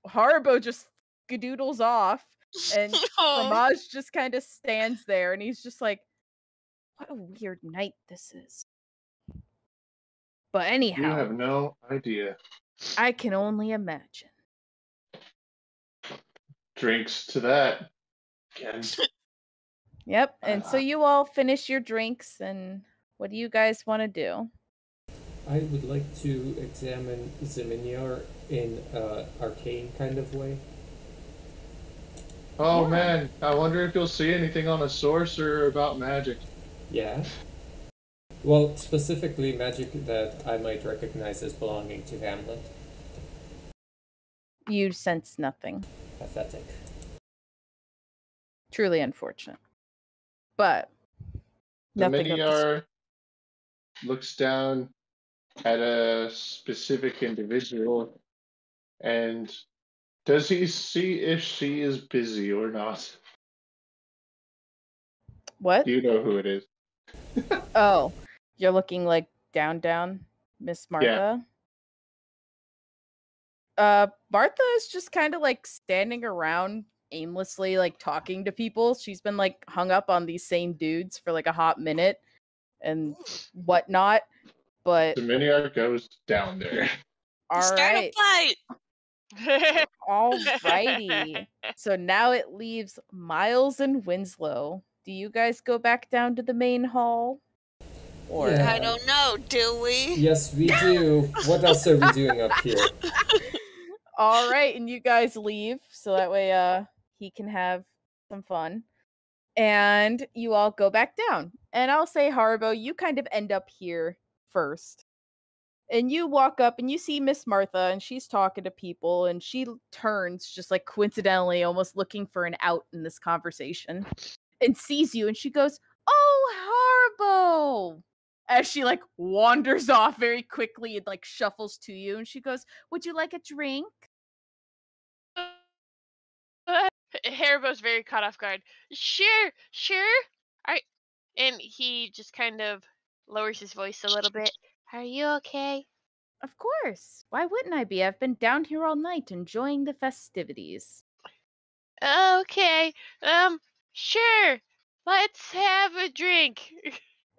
Harbo just skadoodles off, and Fromage just kind of stands there, and he's just like, what a weird night this is. But anyhow, you have no idea. I can only imagine. Drinks to that. Again. Yep, and so you all finish your drinks, and what do you guys want to do? I would like to examine Zeminiar in an arcane kind of way. Oh man, I wonder if you'll see anything on a source or about magic. Yeah. Well, specifically magic that I might recognize as belonging to Hamlet. You sense nothing. Pathetic. Truly unfortunate. But nothing. Dominiar looks down at a specific individual, and does he see if she is busy or not? What? Do you know who it is? Oh, you're looking like down, Miss Martha? Martha is just kind of like standing around aimlessly, like talking to people. She's been like hung up on these same dudes for like a hot minute and whatnot. But the Miniart goes down there. All Start right. a fight. Alrighty. So now it leaves Miles and Winslow. Do you guys go back down to the main hall? Or Yeah. I don't know, do we? Yes, we do. What else are we doing up here? All right, and you guys leave so that way he can have some fun. And you all go back down. And I'll say, Haribo, you kind of end up here first. And you walk up and you see Miss Martha, and she's talking to people, and she turns just like coincidentally, almost looking for an out in this conversation, and sees you, and she goes, "Oh, Haribo!" As she like wanders off very quickly and like shuffles to you, and she goes, "Would you like a drink?" Haribo's very caught off guard. Sure. And he just kind of lowers his voice a little bit. Are you okay? Of course. Why wouldn't I be? I've been down here all night enjoying the festivities. Okay. Sure. Let's have a drink.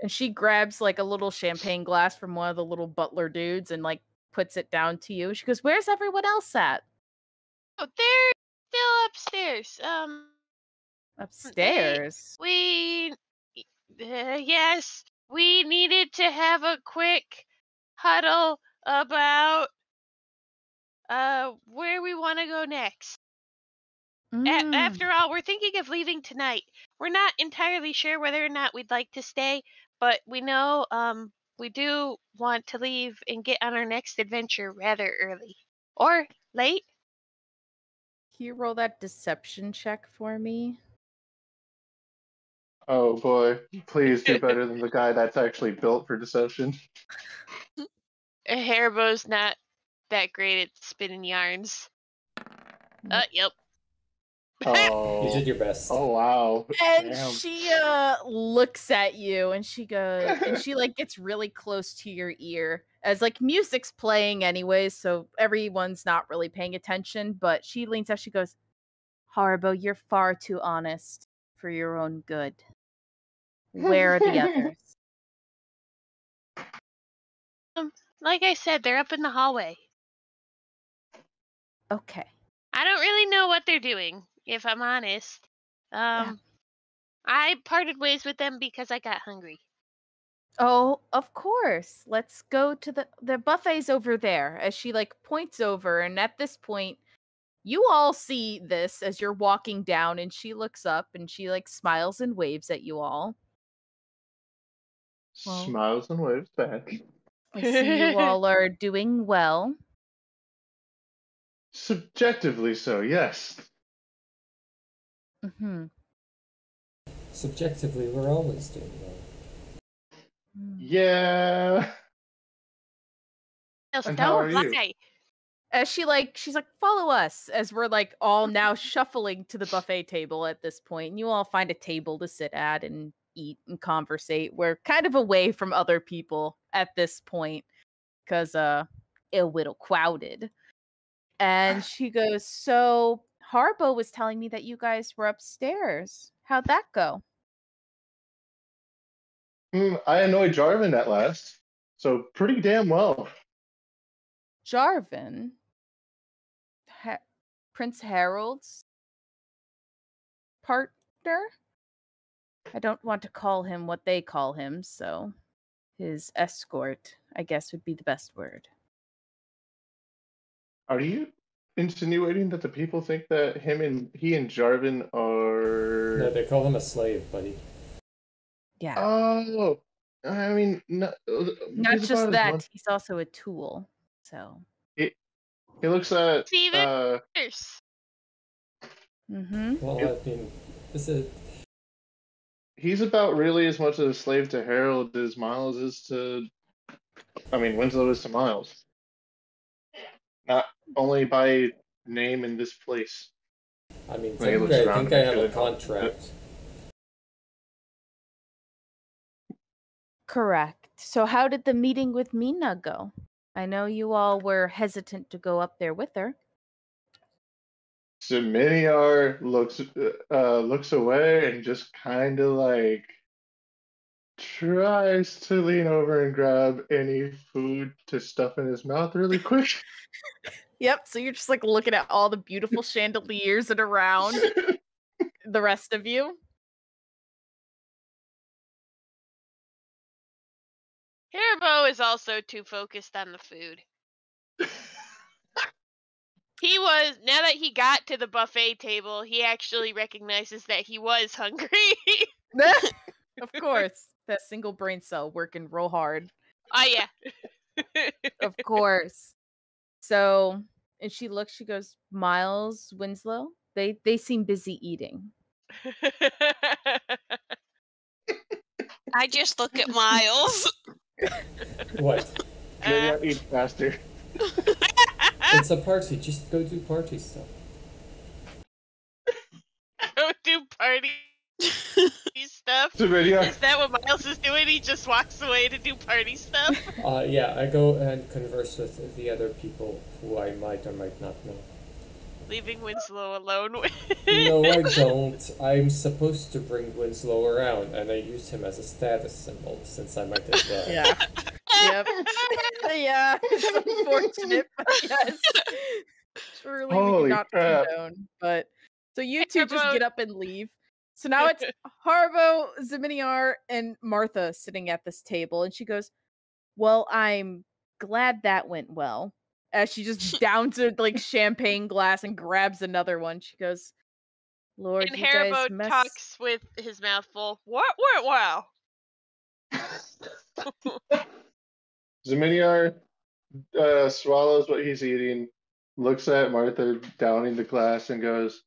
And she grabs like a little champagne glass from one of the little butler dudes and like puts it down to you. She goes, "Where's everyone else at?" Oh, they're still upstairs. Upstairs. Yes, we needed to have a quick huddle about where we want to go next. After all, we're thinking of leaving tonight. We're not entirely sure whether or not we'd like to stay, but we know we do want to leave and get on our next adventure rather early or late. Can you roll that deception check for me? Oh boy, please do better than the guy that's actually built for deception. Haribo's not that great at spinning yarns. Yep. Oh, You did your best. Oh wow. And Damn. she looks at you and she goes and she like gets really close to your ear as like music's playing anyways, so everyone's not really paying attention, but she leans out, she goes, "Haribo, you're far too honest for your own good. Where are the others?" Like I said, they're up in the hallway. Okay. I don't really know what they're doing, if I'm honest. I parted ways with them because I got hungry. Oh, of course. Let's go to the buffet's over there, as she like points over, and at this point you all see this as you're walking down, and she looks up and she like smiles and waves at you all. Well, smiles and waves back. I see you all are doing well. Subjectively so, yes. Mm-hmm. Subjectively, we're always doing well. Yeah. And how are you? As she's like, "Follow us," as we're like all now shuffling to the buffet table at this point. And you all find a table to sit at and eat and conversate. We're kind of away from other people at this point because ill whittle crowded. And she goes, "So Harpo was telling me that you guys were upstairs. How'd that go?" I annoyed Jarvin at last, so pretty damn well. Jarvin? Prince Harold's partner? I don't want to call him what they call him, so his escort, I guess, would be the best word. Are you insinuating that the people think that he and Jarvin are... No, they call him a slave, buddy. Yeah. Oh, I mean, not just that, he's also a tool, so... He looks at... Mm-hmm. Well, I mean, he's about really as much of a slave to Harold as Miles is to... Winslow is to Miles. Not only by name in this place. I mean, technically, I think I have a contract. Correct. So how did the meeting with Mina go? I know you all were hesitant to go up there with her. Zeminiar looks away and just kind of like tries to lean over and grab any food to stuff in his mouth really quick. Yep, so you're just like looking at all the beautiful chandeliers and around the rest of you. Haribo is also too focused on the food. Now that he got to the buffet table, he actually recognizes that he was hungry. Of course. That single brain cell working real hard. Oh, yeah. Of course. So, and she goes, Miles, Winslow, they seem busy eating. I just look at Miles. What? Maybe eat faster. It's a party. Just go do party stuff. Go do party stuff? Is that what Miles is doing? He just walks away to do party stuff? Yeah, I go and converse with the other people who I might or might not know. Leaving Winslow alone with... No, I don't. I'm supposed to bring Winslow around, and I use him as a status symbol, since I might as well. Yeah. Yep. Yeah, it's unfortunate, but yes. Truly, we cannot condone. But so you two just get up and leave. So now it's Harvo, Zeminiar, and Martha sitting at this table, and she goes, "Well, I'm glad that went well." As she just downs her like champagne glass and grabs another one, she goes, "Lord, and you guys Haribo talks with his mouth full. What went well?" Zeminiar swallows what he's eating, looks at Martha downing the glass, and goes,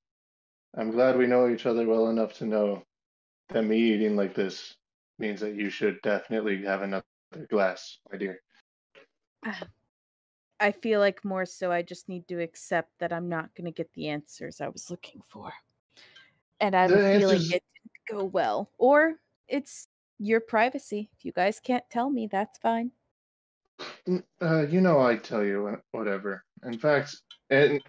"I'm glad we know each other well enough to know that me eating like this means that you should definitely have another glass, my dear." I feel like more so I just need to accept that I'm not going to get the answers I was looking for. And I have a feeling it didn't go well. Or it's your privacy. If you guys can't tell me, that's fine. I'd tell you whatever. In fact, and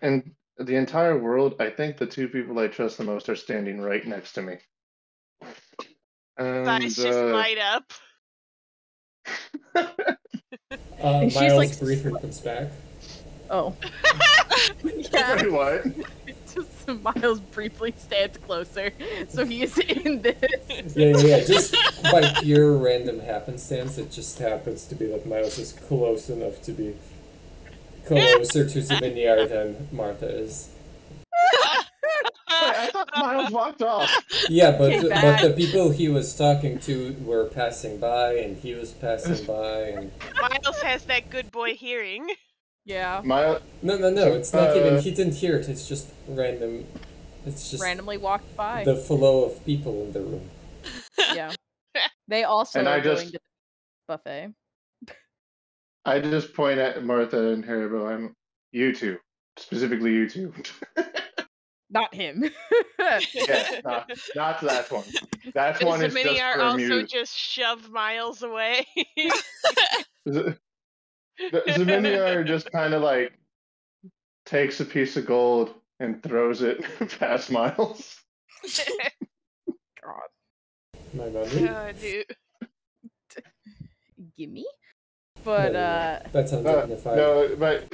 the entire world, I think the two people I trust the most are standing right next to me. Eyes just light up. And she's Miles like, briefly comes back. Oh. Yeah. Wait, what? Just Miles briefly stands closer, so he is in this. Yeah. Just by pure random happenstance, it just happens to be that Miles is close enough to be closer to Zeminiar than Martha is. Wait, I thought Miles walked off. Yeah, but the people he was talking to were passing by, and he was passing by, and Miles has that good boy hearing. Yeah. No. It's not even. He didn't hear it. It's just random. It's just randomly walked by. The flow of people in the room. Yeah. They also are going to the buffet. I just point at Martha and Haribo. You two, specifically you two. Not him. Yeah, not that one. That one is just for also just shove Miles away. Zeminiar just kind of like takes a piece of gold and throws it past Miles. God. My money? Dude. Gimme? But, that's undignified. No, but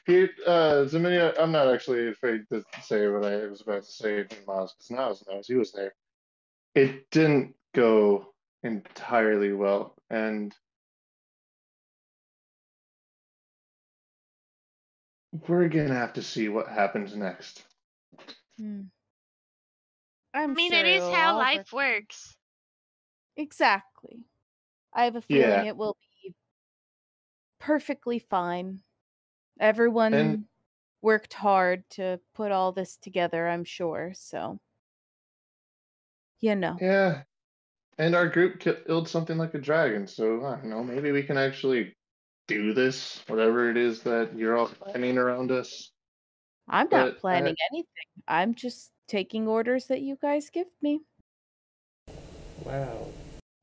Zeminiar, I'm not actually afraid to say what I was about to say to Miles, because Miles knows he was there. It didn't go entirely well, and we're gonna have to see what happens next. I mean, it is how life works. Exactly. I have a feeling it will be perfectly fine. Everyone worked hard to put all this together, I'm sure, so. Yeah. And our group killed something like a dragon, so I don't know, maybe we can actually do this, whatever it is that you're all planning around us. I'm not planning anything. I'm just taking orders that you guys give me. Wow.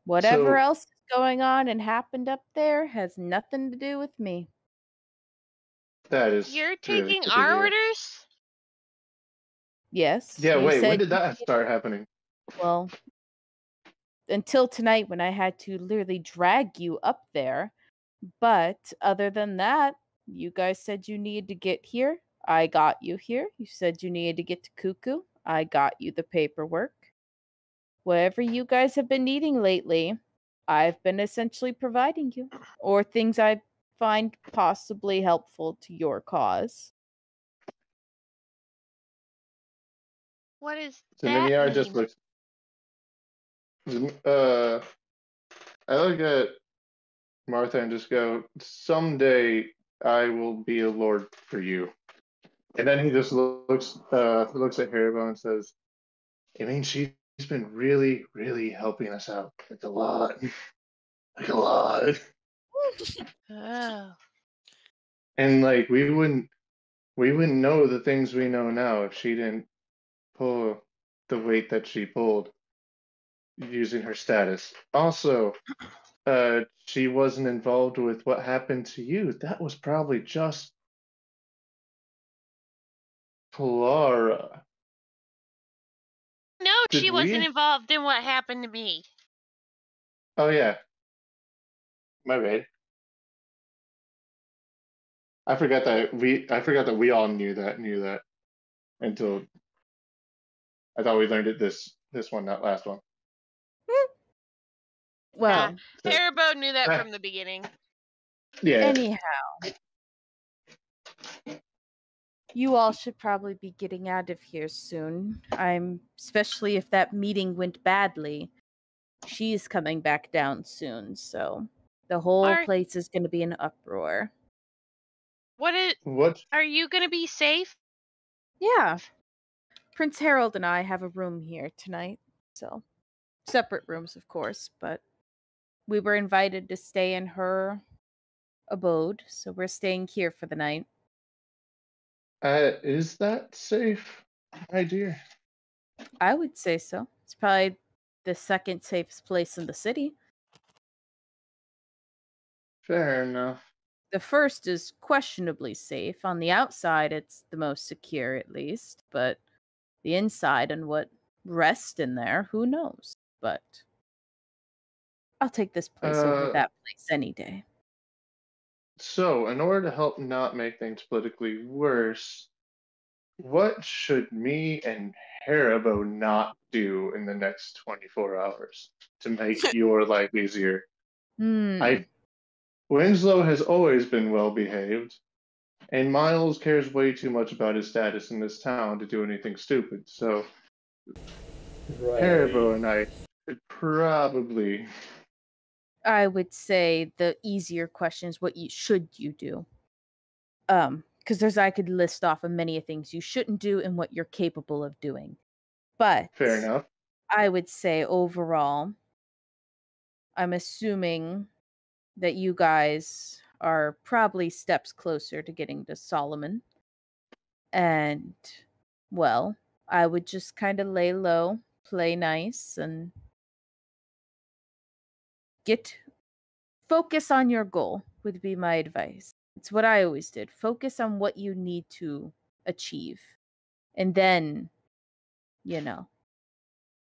Whatever else is going on and happened up there has nothing to do with me. That is. You're really taking our orders? Yes. Yeah, wait, when did that start happening? Well, until tonight when I had to literally drag you up there. But other than that, you guys said you needed to get here. I got you here. You said you needed to get to Cuckoo. I got you the paperwork. Whatever you guys have been needing lately, I've been essentially providing you. Or things I find possibly helpful to your cause. What is So that Miniar mean? just looks. I look at Martha and just go, someday I will be a lord for you. And then he just looks at Haribo and says, I mean, she's been really, really helping us out. Like a lot. Like a lot. Oh. And like we wouldn't know the things we know now if she didn't pull the weight that she pulled using her status. Also, she wasn't involved with what happened to you. That was probably just Clara. No, she wasn't involved in what happened to me. Oh yeah. My bad. I forgot that we all knew that until I thought we learned it this one, not last one. Well, Haribo knew that from the beginning. Yeah. Anyhow, you all should probably be getting out of here soon. Especially if that meeting went badly. She's coming back down soon, so the whole place is going to be in uproar. What? Are you going to be safe? Yeah. Prince Harold and I have a room here tonight, so separate rooms, of course, but we were invited to stay in her abode, so we're staying here for the night. Is that safe, my dear? I would say so. It's probably the second safest place in the city. Fair enough. The first is questionably safe. On the outside, it's the most secure, at least, but the inside and what rests in there, who knows? But I'll take this place over that place any day. So, in order to help not make things politically worse, what should me and Haribo not do in the next 24 hours to make your life easier? Winslow has always been well behaved, and Miles cares way too much about his status in this town to do anything stupid. So, Haribo and I could probably. I would say the easier question is what should you do? Because I could list off of many things you shouldn't do and what you're capable of doing. But fair enough. I would say overall, I'm assuming that you guys are probably steps closer to getting to Solomon. And, well, I would just kind of lay low, play nice, and focus on your goal would be my advice. It's what I always did. Focus on what you need to achieve. And then,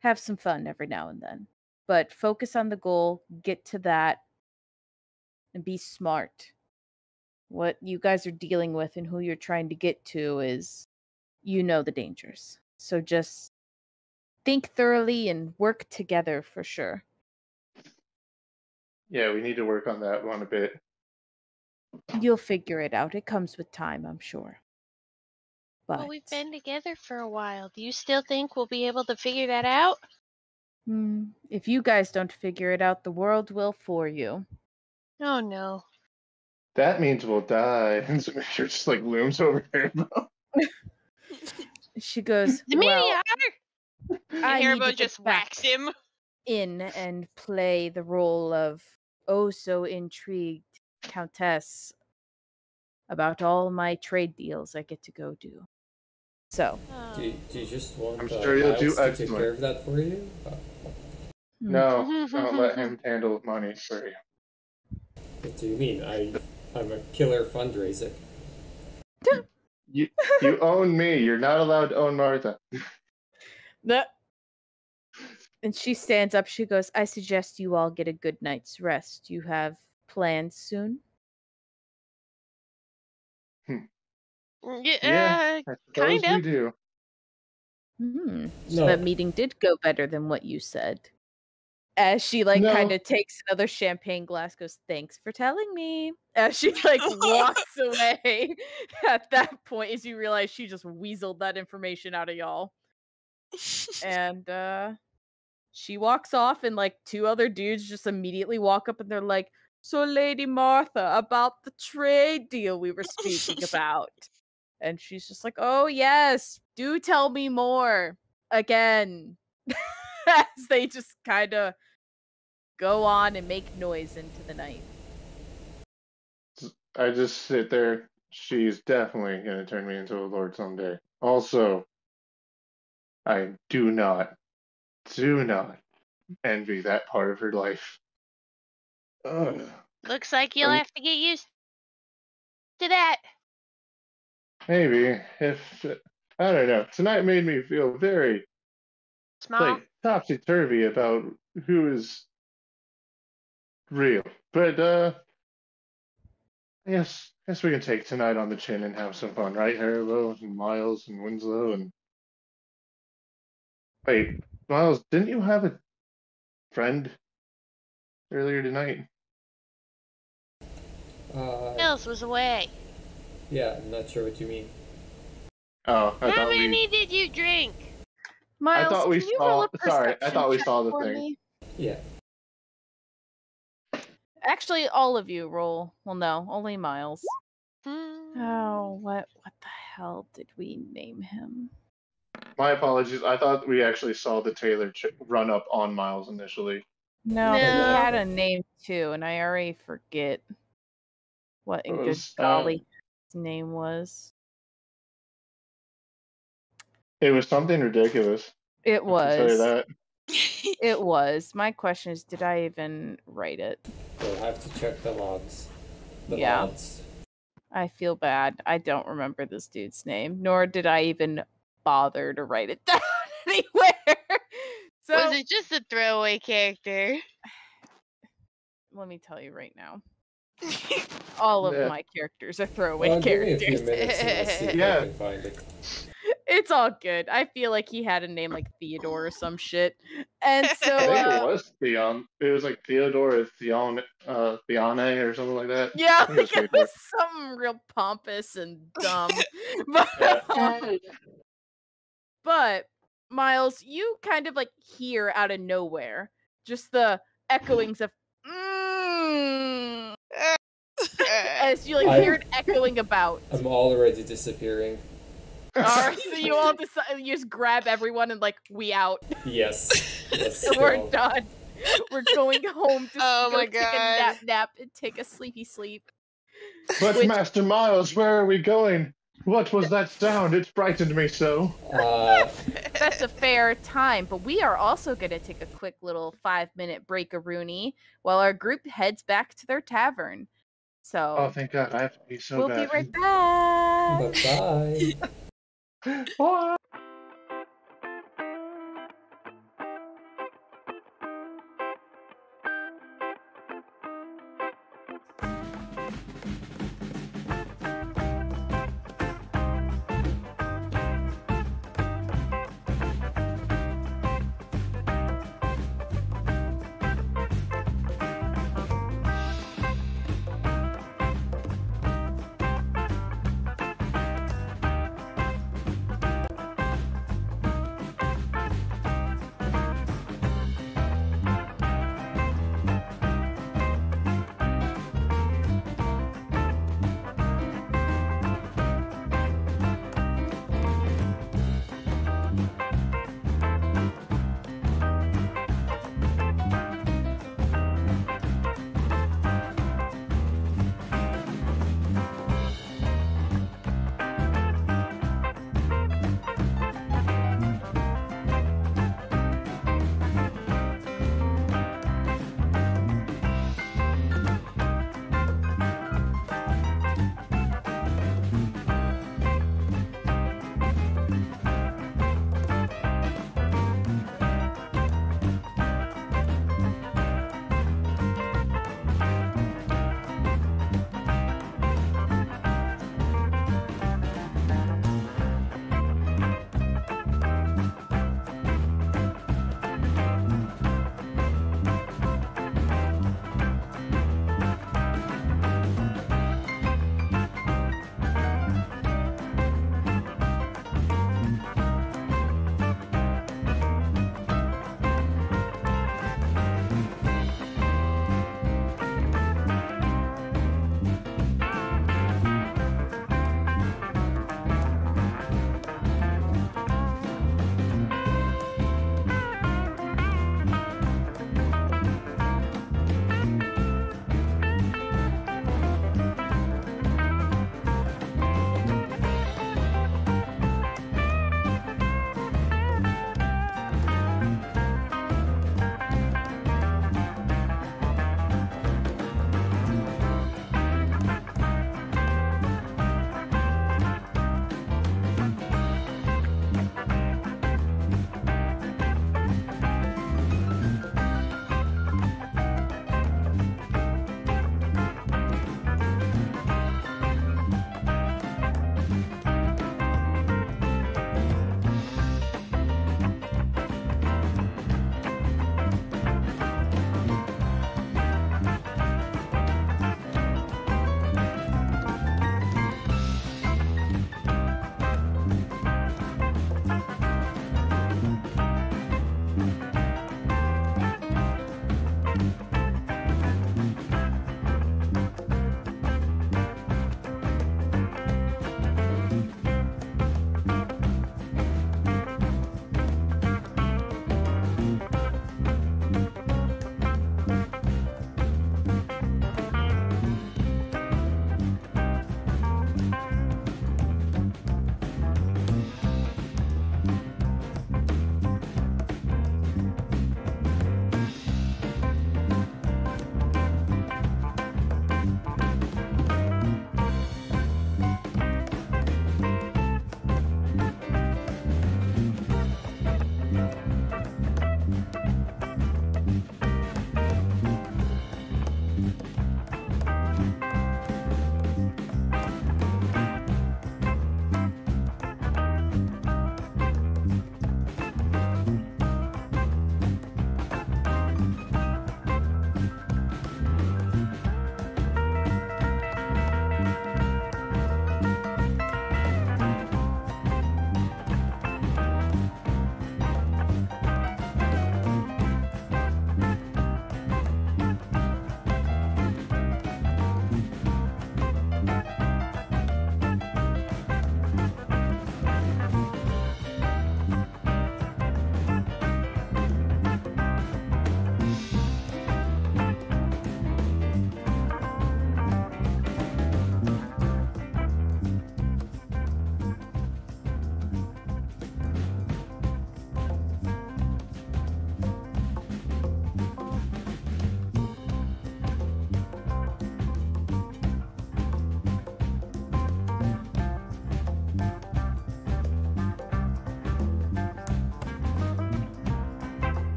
have some fun every now and then. But focus on the goal, get to that, and be smart. What you guys are dealing with and who you're trying to get to is, the dangers. So just think thoroughly and work together for sure. Yeah, we need to work on that one a bit. You'll figure it out. It comes with time, I'm sure. But well, we've been together for a while. Do you still think we'll be able to figure that out? If you guys don't figure it out, the world will for you. Oh, no. That means we'll die. And Samir just looms over Haribo. She goes, well, I need to just whacks him in and play the role of so intrigued countess about all my trade deals I get to go do. So, do you just want sure you'll do to take care of that for you? No, don't let him handle money for you. What do you mean? I'm a killer fundraiser. You own me. You're not allowed to own Martha. And she stands up. She goes, I suggest you all get a good night's rest. You have plans soon? Yeah, I suppose we do. So that meeting did go better than what you said. As she kind of takes another champagne glass, goes, thanks for telling me. As she walks away. At that point, as you realize she just weaseled that information out of y'all. And she walks off, and two other dudes just immediately walk up, and they're like, so Lady Martha, about the trade deal we were speaking about. And she's just like, oh yes, do tell me more. Again. As they just kind of go on and make noise into the night. I just sit there. She's definitely going to turn me into a lord someday. Also, I do not envy that part of her life. Ugh. Looks like you'll have to get used to that. Maybe. I don't know. Tonight made me feel very small, topsy-turvy about who is real. But I guess we can take tonight on the chin and have some fun, right, Haribo and Miles and Winslow and... Wait, Miles, didn't you have a friend earlier tonight? Mills was away. Yeah, I'm not sure what you mean. Oh, How many did you drink? Miles, I thought we can you roll a perception I thought we check saw the for thing. me? Yeah. Actually, all of you roll. Well, no, only Miles. Hmm. Oh, what the hell did we name him? My apologies. I thought we actually saw the Taylor run up on Miles initially. No, he had a name too, and I already forget what in good golly his name was. It was something ridiculous. It was. I can tell you that. It was. My question is, did I even write it? We'll have to check the logs. The mods. I feel bad. I don't remember this dude's name, nor did I even bother to write it down anywhere. So, was it just a throwaway character? Let me tell you right now. All of my characters are throwaway characters. Give me a few minutes and I'll see if I can find it. It's all good. I feel like he had a name like Theodore or some shit. And so I think it was Theon. It was like Theodore or Theone or something like that. Yeah, it was something real pompous and dumb. But Miles, you kind of hear out of nowhere just the echoings of as you hear it echoing about. I'm already disappearing. Alright, so you all decide, you just grab everyone and we out. Yes. We're done. We're going home to go take a nap and take a sleepy sleep. But Master Miles, where are we going? What was that sound? It frightened me so. That's a fair time, but we are also going to take a quick little 5-minute break-a-rooney while our group heads back to their tavern. So, oh, thank God, I have to be so bad. We'll be right back. Bye-bye. Bye.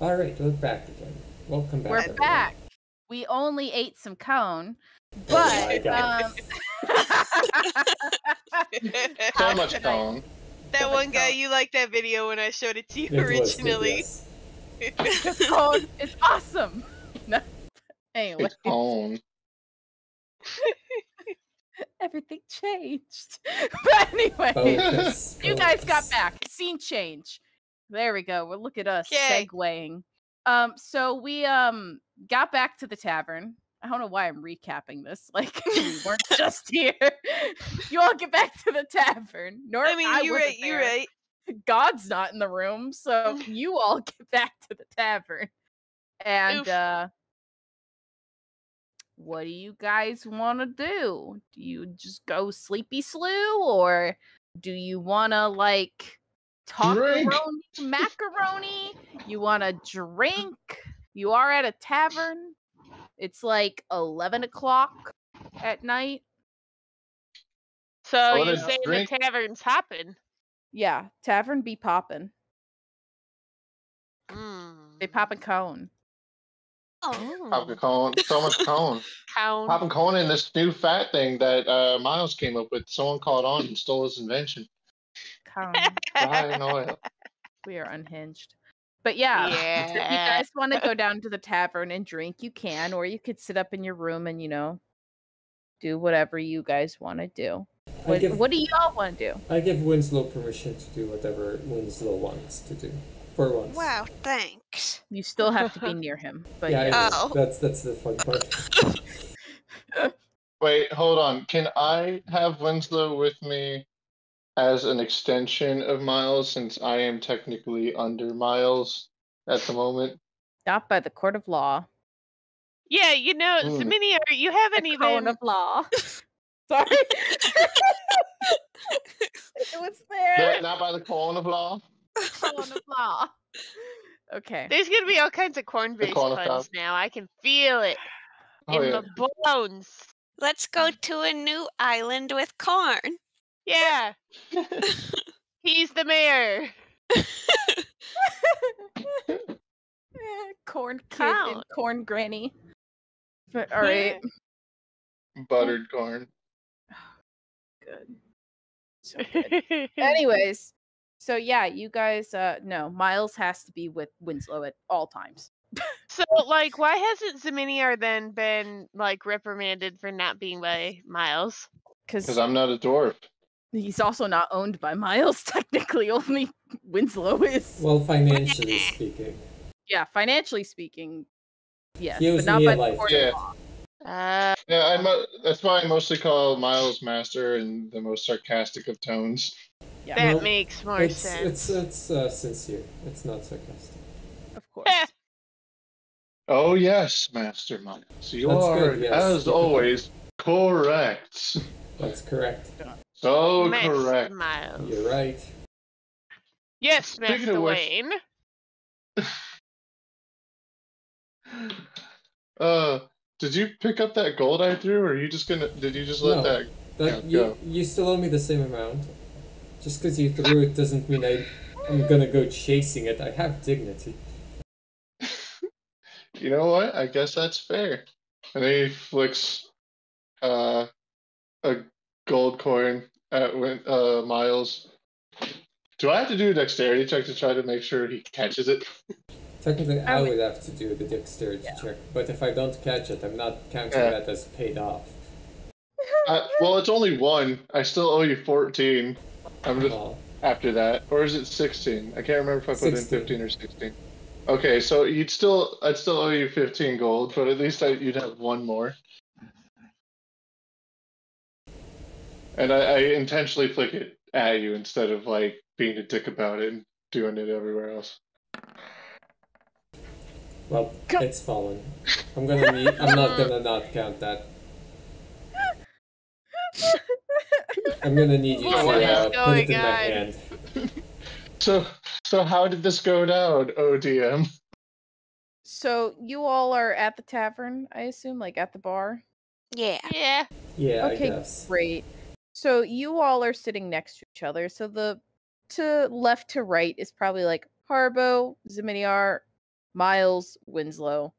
All right, we're back again. Welcome back. We're back. We only ate some cone, Oh my but God. So much cone. That one guy, you liked that video when I showed it to you It was originally. good, because cone is awesome. No. Anyway, It's cone. everything changed. But anyway, Focus, you guys got focus. back. Scene change. There we go. Well, look at us 'Kay. segueing. So we got back to the tavern. I don't know why I'm recapping this. Like we weren't just here. You all get back to the tavern. Nor I mean, you're wasn't right. You're there. right. God's not in the room, so you all get back to the tavern. And Oof. what do you guys want to do? Do you just go sleepy slew, or do you want to like Drink. macaroni? You want to drink? You are at a tavern. It's like 11 o'clock at night. So I you're wanna saying drink. the tavern's hopping? Yeah, tavern be poppin'. They pop a cone. Popping cone. So much cone. Popping cone in this new fat thing that Miles came up with. Someone caught on and stole his invention. Cone. Frying oil. We are unhinged. But yeah, if you guys want to go down to the tavern and drink, you can, or you could sit up in your room and, do whatever you guys want to do. What do y'all want to do? I give Winslow permission to do whatever Winslow wants to do. For once. Wow, thanks. You still have to be near him. But Yeah, yeah. Oh. that's the fun part. Wait, hold on. Can I have Winslow with me as an extension of Miles, since I am technically under Miles at the moment? Not by the court of law. Yeah, Zemini, you haven't The even. cone of law. Sorry. It was there. Not by the cone of law? Cone of law. Okay. There's gonna be all kinds of corn-based corn of puns cow. now. I can feel it Oh, in yeah. my bones. Let's go to a new island with corn. Yeah, he's the mayor. Corn kid Count. and corn granny. But, all right. Buttered corn. Good. So good. Anyways, so yeah, you guys no, Miles has to be with Winslow at all times. So, like, why hasn't Zeminiar then been, like, reprimanded for not being by Miles? Because I'm not a dwarf. He's also not owned by Miles, technically. Only Winslow is. Well, financially speaking. Yeah, financially speaking, yes, He owes but not me by a the life. court Yeah. of law. Yeah, that's why I mostly call Miles Master in the most sarcastic of tones. Yeah, That Well, makes more sense. It's sincere. It's not sarcastic. of course. Oh yes, Master Miles. You That's are, good, yes. as always, correct. That's correct. So Master correct. Miles. You're right. Yes, Speaking Master of which- Wayne. Did you pick up that gold I threw, or are you just did you just let No. that That go? you still owe me the same amount. Just because you threw it doesn't mean I'm gonna go chasing it. I have dignity. You know what? I guess that's fair. And then he flicks a gold coin at Miles. Do I have to do a dexterity check to try to make sure he catches it? Technically, I would have to do the dexterity check, but if I don't catch it, I'm not counting that as paid off. Well, it's only one. I still owe you 14. I'm just after that, or is it 16? I can't remember if I put 16. in 15 or 16. Okay, so I'd still owe you 15 gold, but at least you'd have one more. And I intentionally flick it at you instead of like being a dick about it and doing it everywhere else. Well, it's fallen. I'm not gonna not count that. I'm gonna need you What is to put going it in my on? hand. So how did this go down, ODM? So you all are at the tavern, I assume, like at the bar? Yeah. Yeah. Yeah, Okay, I guess. great. So you all are sitting next to each other. So the to left to right is probably like Harbo, Zeminiar, Miles Winslow.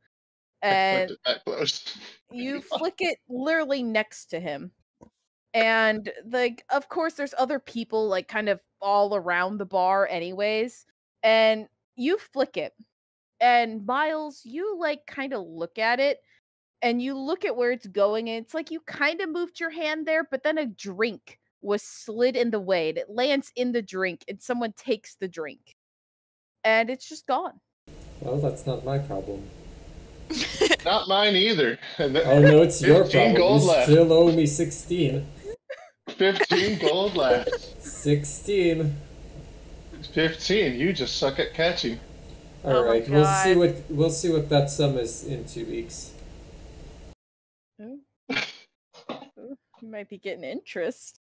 And I that close. You flick it literally next to him. And like, of course, there's other people like kind of all around the bar, anyways. And you flick it, and Miles, you like kind of look at it, and you look at where it's going, and it's like you kind of moved your hand there, but then a drink was slid in the way, and it lands in the drink, and someone takes the drink, and it's just gone. Well, that's not my problem. Not mine either. Oh no, it's your problem. Gold you left. Still owe me 16. 15 gold left. 16. 15. You just suck at catching. All right, we'll see what that sum is in 2 weeks. Ooh. You might be getting interest.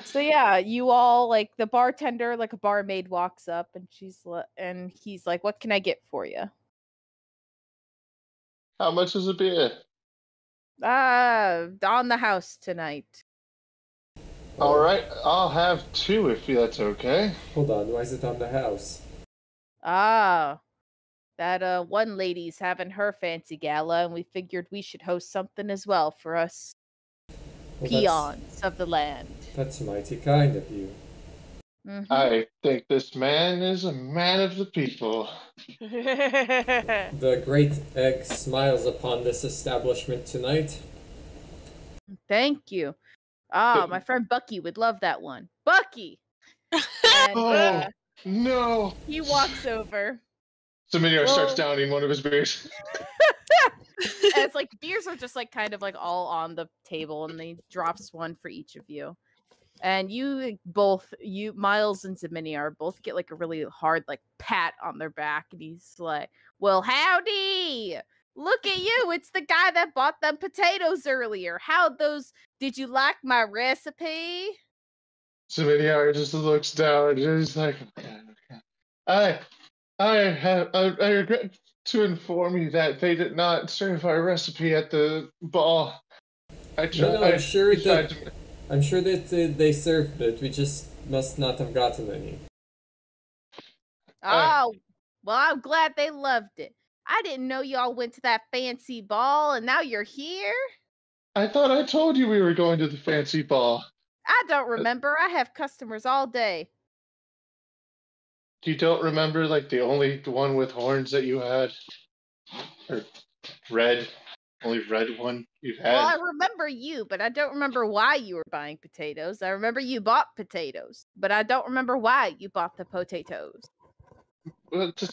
So yeah, you all like the bartender, like a barmaid walks up, and he's like, "What can I get for you?" How much is a beer? On the house tonight. All right, I'll have 2 if that's okay. Hold on, why is it on the house? That one lady's having her fancy gala, and we figured we should host something as well for us peons of the land. That's mighty kind of you. Mm-hmm. I think this man is a man of the people. The great egg smiles upon this establishment tonight. Thank you. My friend Bucky would love that one. Bucky! And, no! He walks over. Samir starts downing one of his beers. And it's like beers are just like kind of like all on the table, and he drops one for each of you. And you Miles and Zeminiar both get like a really hard like pat on their back, and he's like, "Well, howdy! Look at you! It's the guy that bought them potatoes earlier. Did you like my recipe?" Zeminiar just looks down and he's like, okay. I regret to inform you that they did not serve our recipe at the ball. I'm sure that they served it. We just must not have gotten any. Oh, well, I'm glad they loved it. I didn't know y'all went to that fancy ball, and now you're here? I thought I told you we were going to the fancy ball. I don't remember. I have customers all day. You don't remember, like, the only one with horns that you had? Or only red one you've had? Well, I remember you, but I don't remember why you were buying potatoes. I remember you bought potatoes, but I don't remember why you bought the potatoes. Well, to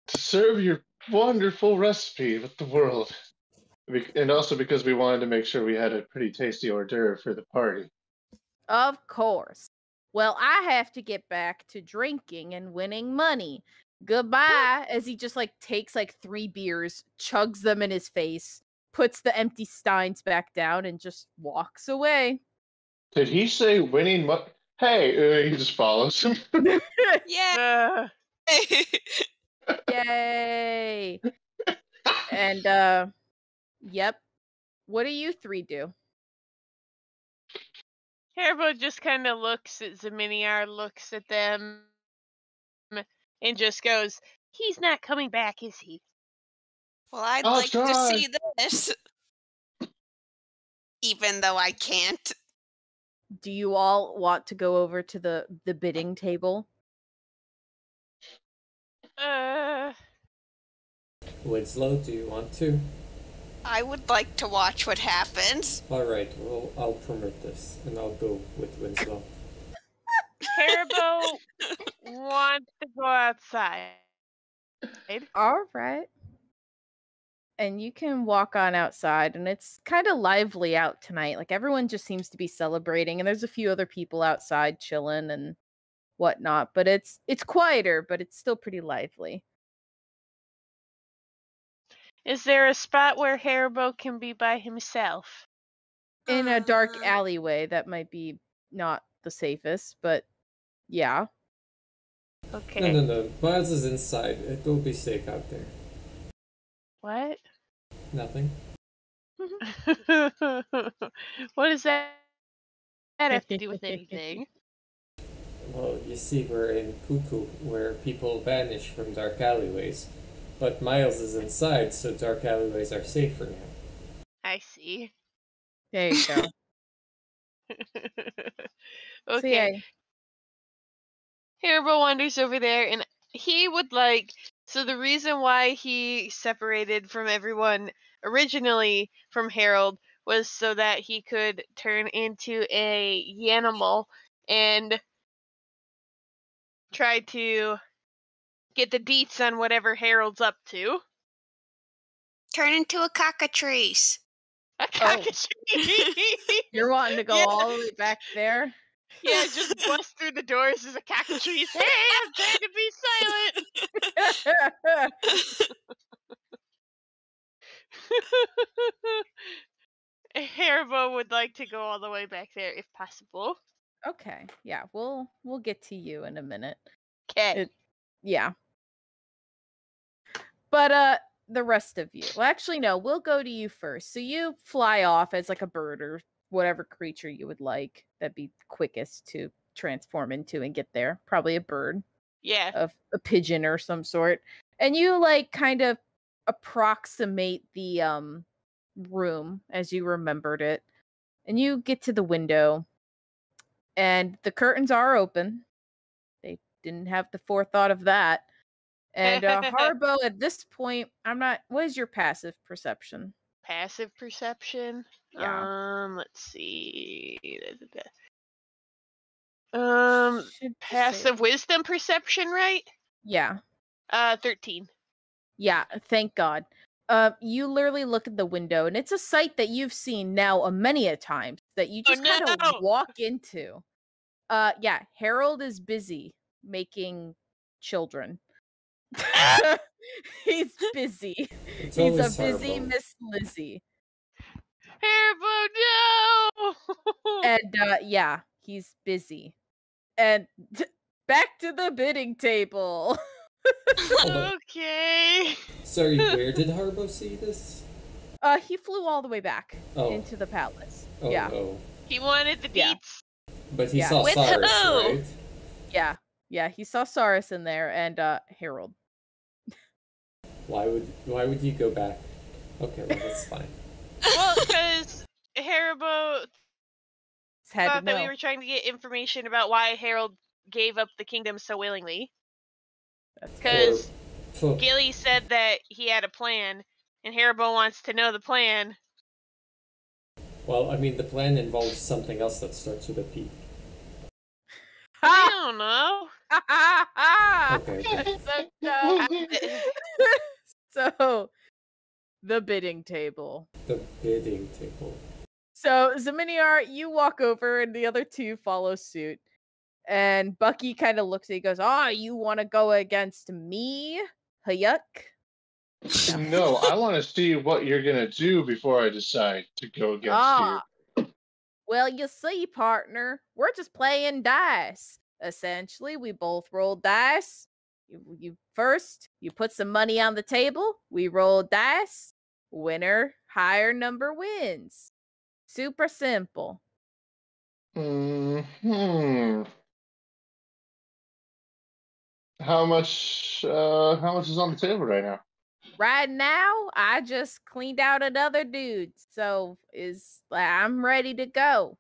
serve your wonderful recipe with the world. And also because we wanted to make sure we had a pretty tasty hors d'oeuvre for the party. Of course. Well, I have to get back to drinking and winning money. Goodbye. As he just like takes like 3 beers, chugs them in his face, puts the empty steins back down, and just walks away. Did he say winning money? Hey, he just follows him. Yeah. Yay. And yep. What do you 3 do? Haribo just kind of looks at Zeminiar, looks at them, and just goes, "He's not coming back, is he?" Well, I'd like to see this. Even though I can't. Do you all want to go over to the bidding table? Winslow, do you want to? I would like to watch what happens. Alright, well, I'll permit this, and I'll go with Winslow. Haribo wants to go outside. Alright. And you can walk on outside, and it's kind of lively out tonight. Like, everyone just seems to be celebrating, and there's a few other people outside chilling and whatnot. But it's quieter, but it's still pretty lively. Is there a spot where Haribo can be by himself? In a dark alleyway that might be not the safest, but yeah. Okay. No. Miles is inside. It will be safe out there. What? Nothing. What does that have to do with anything? Well, you see, we're in Cuckoo, where people vanish from dark alleyways. But Miles is inside, so dark alleyways are safer now. I see. There you go. Okay. So, yeah. Haribo wanders over there, and he would like. So the reason why he separated from everyone originally from Harold was so that he could turn into a Yanimal and try to get the deets on whatever Harold's up to. Turn into a cockatrice. A cockatrice. You're wanting to go all the way back there? Yeah, just bust through the doors as a cockatrice. Hey, I'm trying to be silent. Haribo would like to go all the way back there if possible. Okay, yeah, we'll get to you in a minute. Okay. Yeah. But the rest of you. Well, actually, no, we'll go to you first. So you fly off as like a bird or whatever creature you would like that'd be quickest to transform into and get there. Probably a bird. Yeah. A pigeon or some sort. And you like kind of approximate the room as you remembered it. And you get to the window and the curtains are open. They didn't have the forethought of that. And Haribo, at this point, what is your passive perception? Passive perception? Yeah. Let's see. Passive wisdom perception, right? Yeah. 13. Yeah, thank God. You literally look at the window, and it's a sight that you've seen now many a times that you just kind of walk into. Yeah, Harold is busy making children. He's busy. It's He's a always busy Haribo. Miss Lizzie. Haribo, no! And yeah, he's busy. And back to the bidding table. Okay. Sorry, where did Haribo see this? He flew all the way back into the palace. Oh, yeah. Oh. He wanted the deets. But he saw Cyrus, right? Yeah. Yeah, he saw Cyrus in there and Harold. Why would you go back? Okay, well, that's fine. Well, because Haribo thought that we were trying to get information about why Harold gave up the kingdom so willingly. Because Gilly said that he had a plan, and Haribo wants to know the plan. Well, I mean, the plan involves something else that starts with a P. I don't know. Okay. So, the bidding table. The bidding table. So, Zaminiar, you walk over and the other two follow suit. And Bucky kind of looks at you and goes, you want to go against me? Hayuk? No, I want to see what you're going to do before I decide to go against you. Well, you see, partner, we're just playing dice. Essentially, we both roll dice. You first, you put some money on the table. We roll dice. Winner, higher number wins. Super simple. Hmm. How much is on the table right now? Right now, I just cleaned out another dude, so I'm ready to go.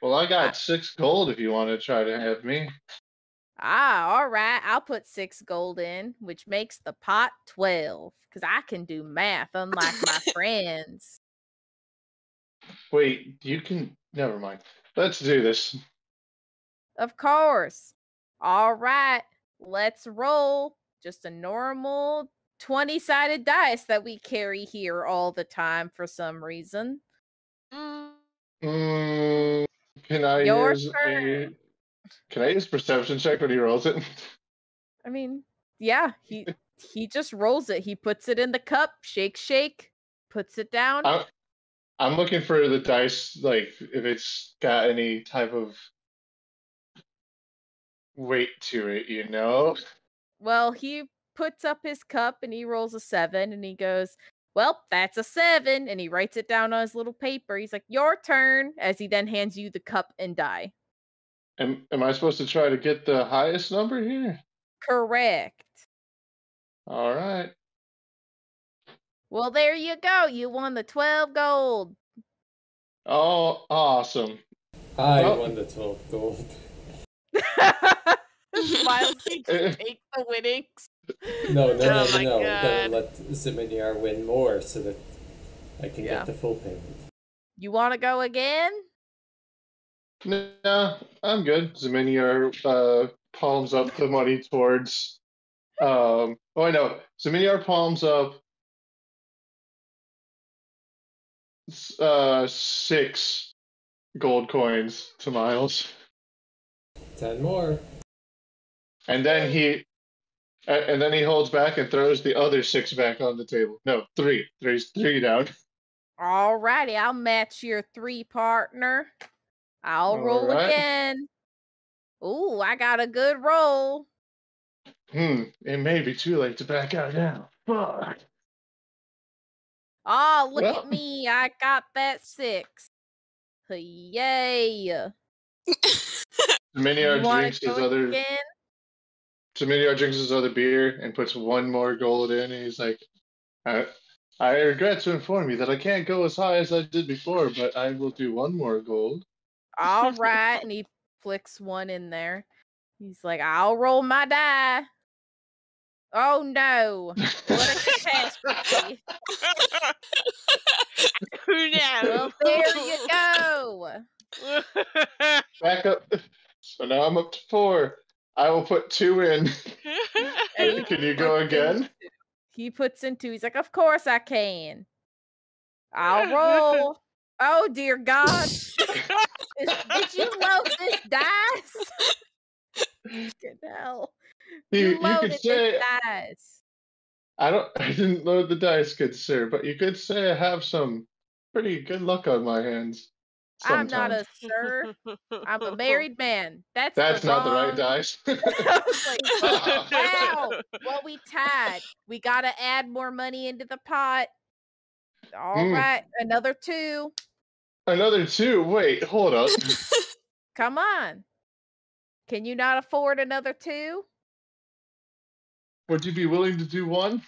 Well, I got 6 gold if you want to try to have me. All right. I'll put 6 gold in, which makes the pot 12, because I can do math, unlike my friends. Wait, never mind. Let's do this. Of course. All right. Let's roll. Just a normal 20-sided dice that we carry here all the time for some reason. Can I use perception check when he rolls it? I mean, yeah, he just rolls it. He puts it in the cup, shake, puts it down. I'm looking for the dice, like if it's got any type of weight to it, you know? Well, he puts up his cup and he rolls a 7 and he goes, well, that's a 7. And he writes it down on his little paper. He's like, your turn, as he then hands you the cup and die. Am I supposed to try to get the highest number here? Correct. All right. Well, there you go. You won the 12 gold. Oh, awesome. I won the 12 gold. Miles needs to take the winnings. No. God. We gotta let Ziminiar win more so that I can get the full payment. You want to go again? Nah, I'm good. Ziminiar palms up the money towards. Oh, I know. Ziminiar palms up 6 gold coins to Miles. 10 more. And then he holds back and throws the other 6 back on the table. No, 3. There's 3 down. Alrighty, I'll match your 3, partner. I'll roll again. Ooh, I got a good roll. It may be too late to back out now. Fuck. Oh, look at me. I got that 6. Yay. Ziminiar drinks his other beer and puts 1 more gold in, and he's like, I regret to inform you that I can't go as high as I did before, but I will do 1 more gold. All right, and he flicks 1 in there. He's like, I'll roll my die. Oh no! What a catastrophe! Who knows? Well, there you go. Back up. So now I'm up to 4. I will put 2 in. Can you go again? He puts in 2. He's like, of course I can. I'll roll. Oh dear God! Did you load this dice? Good hell! You loaded this dice. I didn't load the dice, good sir, but you could say I have some pretty good luck on my hands. Sometimes. I'm not a sir. I'm a married man. That's not the right dice. I was like, wow. Well, we tied. We got to add more money into the pot. All right. Another 2. Another 2? Wait, hold up. Come on. Can you not afford another 2? Would you be willing to do 1?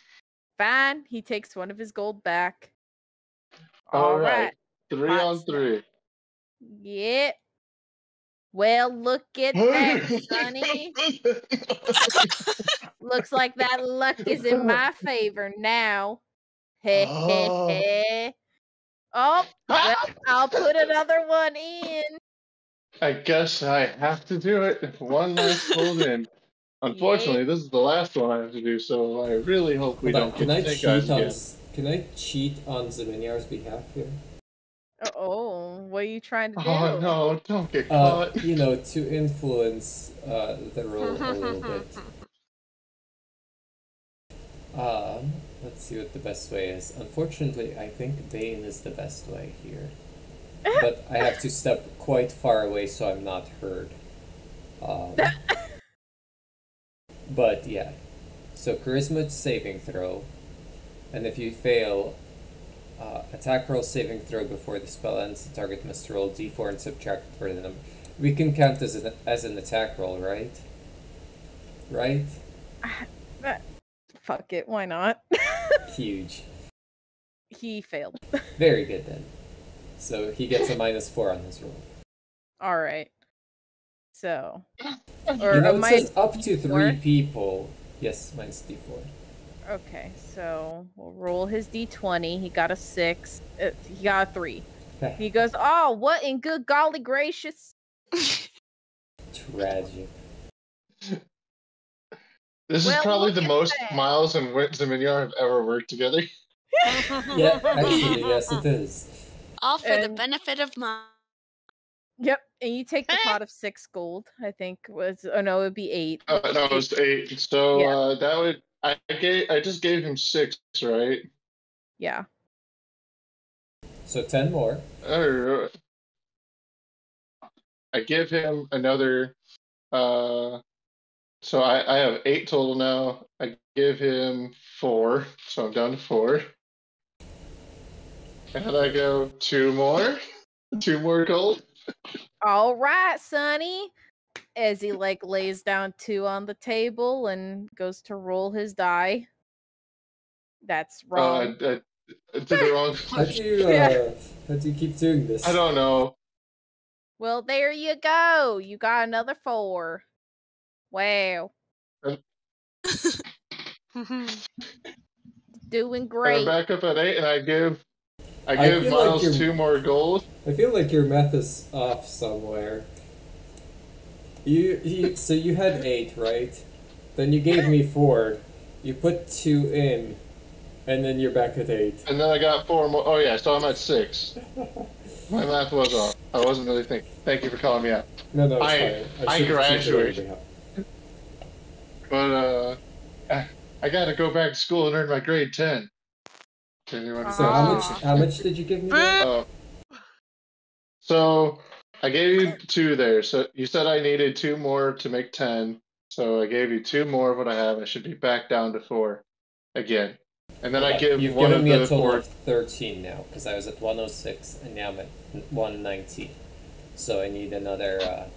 Fine. He takes 1 of his gold back. All right. 3 on 3. Yep. Well, look at that, Sonny. Looks like that luck is in my favor now. Hey, hey. Oh, well, I'll put another 1 in. I guess I have to do it. 1 last gold in. Unfortunately, this is the last one I have to do, so I really hope we don't get snake eyes again. Can I cheat on Ziminiar's behalf here? Oh, what are you trying to do? Oh no, don't get caught. To influence the roll a little bit. Let's see what the best way is. Unfortunately, I think Bane is the best way here. But I have to step quite far away so I'm not heard. But yeah. So charisma saving throw. And if you fail, attack roll saving throw before the spell ends, the target must roll d4 and subtract it for the number. We can count this as an attack roll, right? Right? Fuck it, why not? Huge. He failed. Very good then. So he gets a -4 on his roll. Alright. So. Or it says up to 3 people. Yes, minus d4. Okay, so we'll roll his d20. He got a 6. He got a 3. Okay. He goes, oh, what in good golly gracious? Tragic. This is probably the most Miles and Ziminiar have ever worked together. Yeah, actually, yes, it is. All for the benefit of my. Yep, and you take the pot of 6 gold. I think was. Oh no, it would be 8. No, it was 8. So that would. I just gave him 6, right? Yeah. So 10 more. I give him another. So I have 8 total now. I give him 4, so I'm down to 4. And I go 2 more. 2 more gold. All right, Sonny. As he lays down 2 on the table and goes to roll his die. That's wrong. to the wrong How do you how do you keep doing this? I don't know. Well, there you go. You got another 4. Wow. Doing And I'm great. back up at 8, and I give feel Miles like 2 more gold. I feel like your math is off somewhere. So you had 8, right? Then you gave me 4. You put 2 in, and then you're back at 8. And then I got 4 more. Oh yeah, so I'm at 6. My math was off. I wasn't really thinking. Thank you for calling me out. No, it's fine. I graduated. But I gotta go back to school and earn my grade 10. So how much did you give me? So I gave you 2 there. So you said I needed 2 more to make 10. So I gave you 2 more of what I have. I should be back down to 4 again. And then I give You've one given of me the a total 4. of 13 now, because I was at 106 and now I'm at 119. So I need another.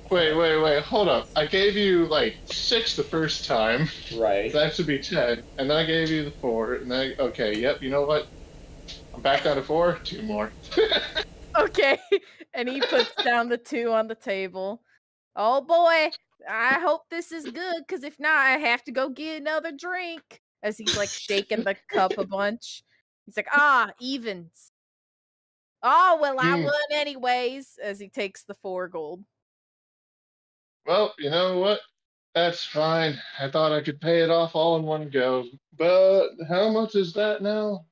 Wait, hold up. I gave you like 6 the first time. Right. That should be 10. And then I gave you the 4. And then, okay, yep, you know what? I'm back down to 4. 2 more. Okay. And he puts down the 2 on the table. Oh boy. I hope this is good, because if not, I have to go get another drink. As he's like shaking the cup a bunch. He's like, evens. Oh, well, I won anyways, as he takes the 4 gold. Well, you know what? That's fine. I thought I could pay it off all in one go. But how much is that now?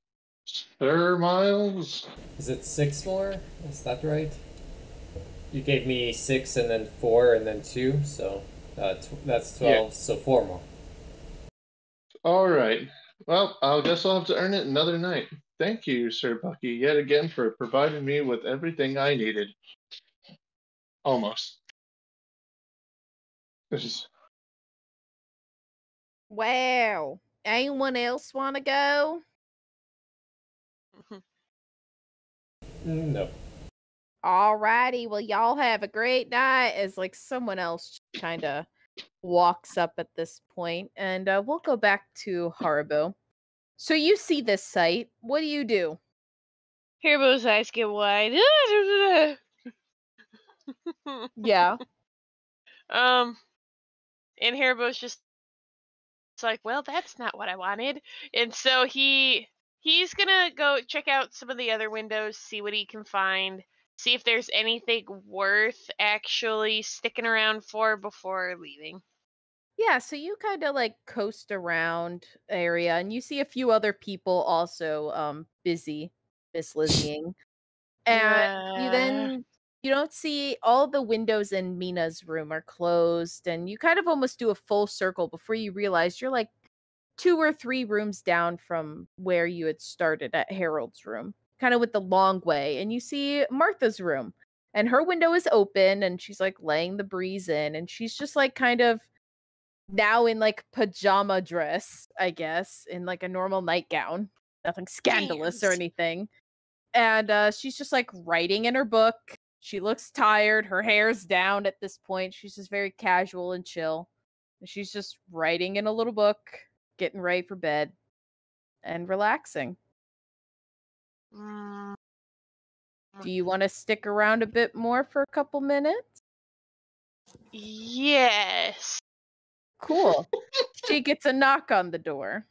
Sir Miles? Is it 6 more? Is that right? You gave me 6 and then 4 and then 2, so that's 12, yeah. So 4 more. Alright. Well, I guess I'll have to earn it another night. Thank you, Sir Bucky, yet again for providing me with everything I needed. Almost. Wow. Anyone else want to go? No. Alrighty, well, y'all have a great night. As like someone else kind of walks up at this point, and we'll go back to Haribo. So you see this site. What do you do? Haribo's eyes get wide. Yeah. And Haribo's just like, well, that's not what I wanted. And so he's gonna go check out some of the other windows, see what he can find, see if there's anything worth actually sticking around for before leaving. Yeah, so you kind of like coast around area, and you see a few other people also busy Miss Lizzieing. And you don't see all the windows in Mina's room are closed, and you kind of almost do a full circle before you realize you're like 2 or 3 rooms down from where you had started at Harold's room, kind of with the long way. And you see Martha's room, and her window is open, and she's like laying the breeze in, and she's just like kind of now in like pajama dress, I guess, in like a normal nightgown, nothing scandalous or anything. And she's just like writing in her book. She looks tired. Her hair's down at this point. She's just very casual and chill. And she's just writing in a little book, getting ready for bed, and relaxing. Do you want to stick around a bit more for a couple minutes? Yes. Cool. She gets a knock on the door.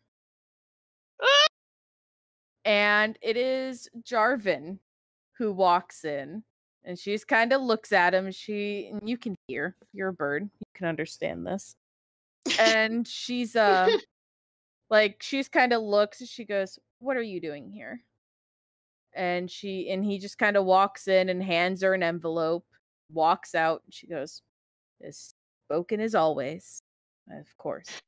And it is Jarvin who walks in. And she just kind of looks at him. And you can hear. You're a bird. You can understand this. And she's she's kind of looks and she goes, "What are you doing here?" And he just kind of walks in and hands her an envelope, walks out, and she goes, "As spoken as always." Of course.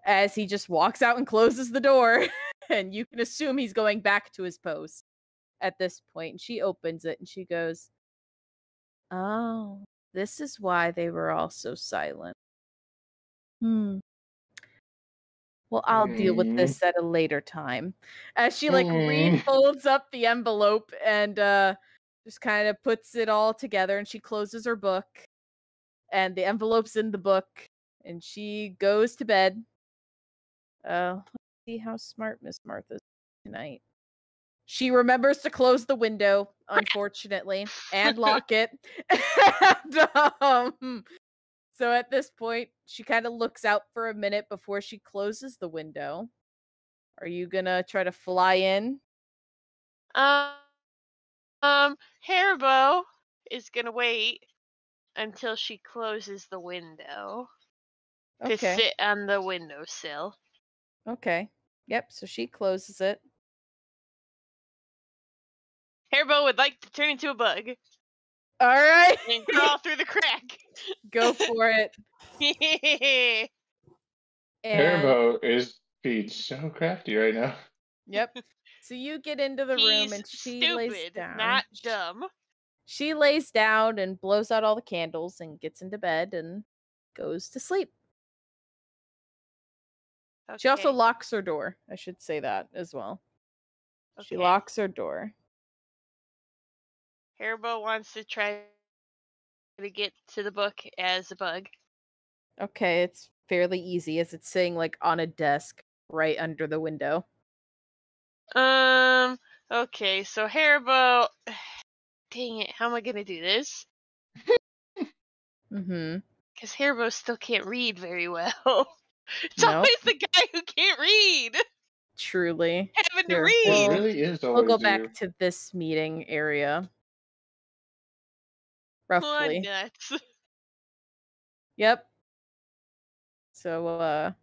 As he just walks out and closes the door, and you can assume he's going back to his post at this point. And she opens it and she goes, "Oh, this is why they were all so silent. Well, I'll deal with this at a later time." As she like refolds up the envelope and just kind of puts it all together, and she closes her book, and the envelope's in the book, and she goes to bed. Let's see how smart Miss Martha's. tonight. She remembers to close the window, unfortunately, and lock it. And, so at this point, she kind of looks out for a minute before she closes the window. Are you gonna try to fly in? Haribo is gonna wait until she closes the window to Okay. sit on the windowsill. Okay. Yep, so she closes it. Haribo would like to turn into a bug All right. and crawl through the crack. Go for it. And Haribo is being so crafty right now. yep. So you get into the room He's and she lays stupid, down. not dumb. She lays down and blows out all the candles and gets into bed and goes to sleep. Okay. She also locks her door. I should say that as well. Okay. She locks her door. Haribo wants to try to get to the book as a bug. Okay, it's fairly easy as it's sitting like on a desk right under the window. Okay, so Haribo... Dang it, how am I gonna do this? Mm-hmm. Because Haribo still can't read very well. It's Nope. always the guy who can't read Truly. having to Here, read. It really is We'll always go back you. to this meeting area. What Roughly. nuts. Yep. So,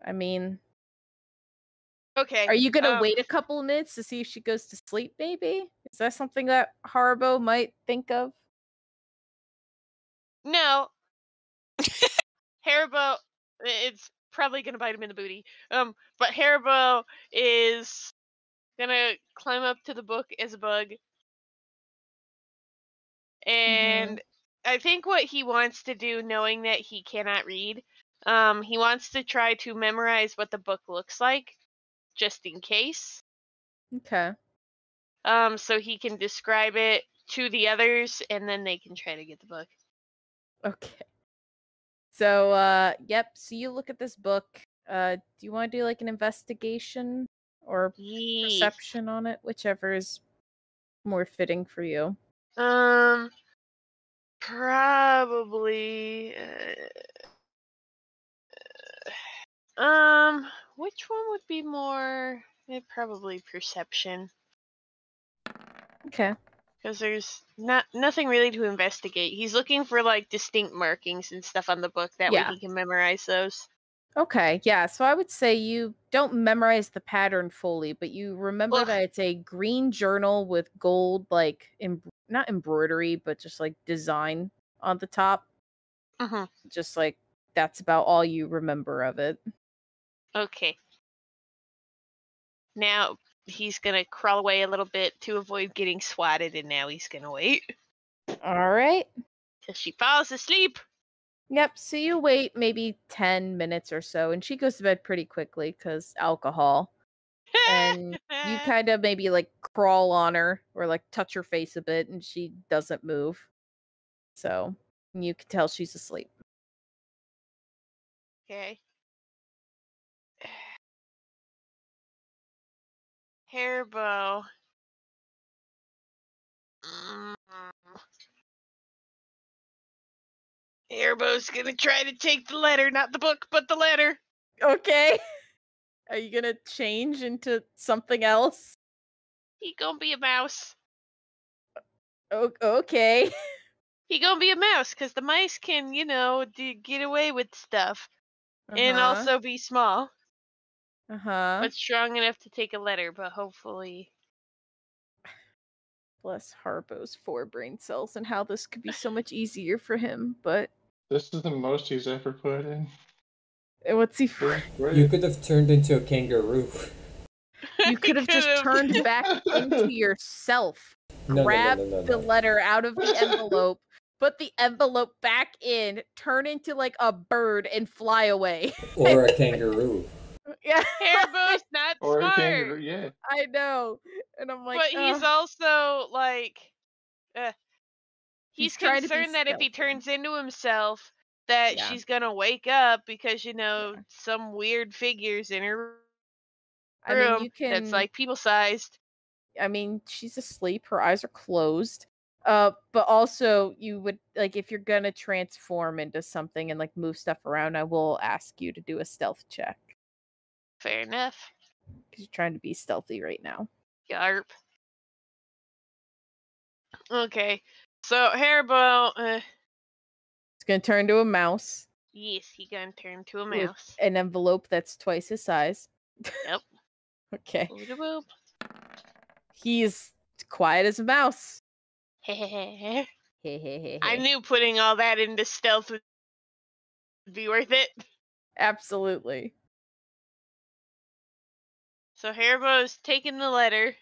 I mean, Okay. are you gonna wait a couple of minutes to see if she goes to sleep, maybe? Is that something that Haribo might think of? No. Haribo, it's probably gonna bite him in the booty. But Haribo is gonna climb up to the book as a bug. And I think what he wants to do, knowing that he cannot read, he wants to try to memorize what the book looks like, just in case. Okay. So he can describe it to the others, and then they can try to get the book. Okay. So, yep. So you look at this book. Do you want to do like an investigation or perception on it? Whichever is more fitting for you. Probably. Which one would be more? Probably perception. Okay. Because there's nothing really to investigate. He's looking for like distinct markings and stuff on the book. That way he can memorize those. Okay, yeah. So I would say you don't memorize the pattern fully, but you remember that it's a green journal with gold, like not embroidery, but just like design on the top. Just like that's about all you remember of it. Okay. Now he's gonna crawl away a little bit to avoid getting swatted, and now he's gonna wait. All right. Till she falls asleep. Yep, so you wait maybe 10 minutes or so, and she goes to bed pretty quickly because alcohol. And you kind of maybe like crawl on her or like touch her face a bit, and she doesn't move. So you can tell she's asleep. Okay. Haribo. Haribo's gonna try to take the letter, not the book, but the letter. Okay. Are you gonna change into something else? He gonna be a mouse. Okay. He gonna be a mouse, because the mice can, get away with stuff. And also be small. But strong enough to take a letter, but hopefully... Bless Harbo's 4 brain cells and how this could be so much easier for him, but... This is the most he's ever put in. What's he... You could have turned into a kangaroo. You could have just turned back into yourself. Grab the letter out of the envelope, put the envelope back in, turn into like a bird and fly away. Or a kangaroo. Yeah. Haribo's not or smart. A kangaroo, yeah. I know. And I'm like, but he's also like he's concerned that if he turns into himself that she's gonna wake up because some weird figures in her I mean, you that's can. like people sized. I mean, she's asleep. Her eyes are closed. But also you would like if you're gonna transform into something and like move stuff around, I will ask you to do a stealth check Fair enough. because you're trying to be stealthy right now. Yarp. Okay. So Haribo, It's gonna turn to a mouse yes, he gonna turn to a with mouse. an envelope that's twice his size. Yep. Okay. Boop. He's quiet as a mouse. I I knew putting all that into stealth would be worth it. Absolutely. So Haribo's taking the letter,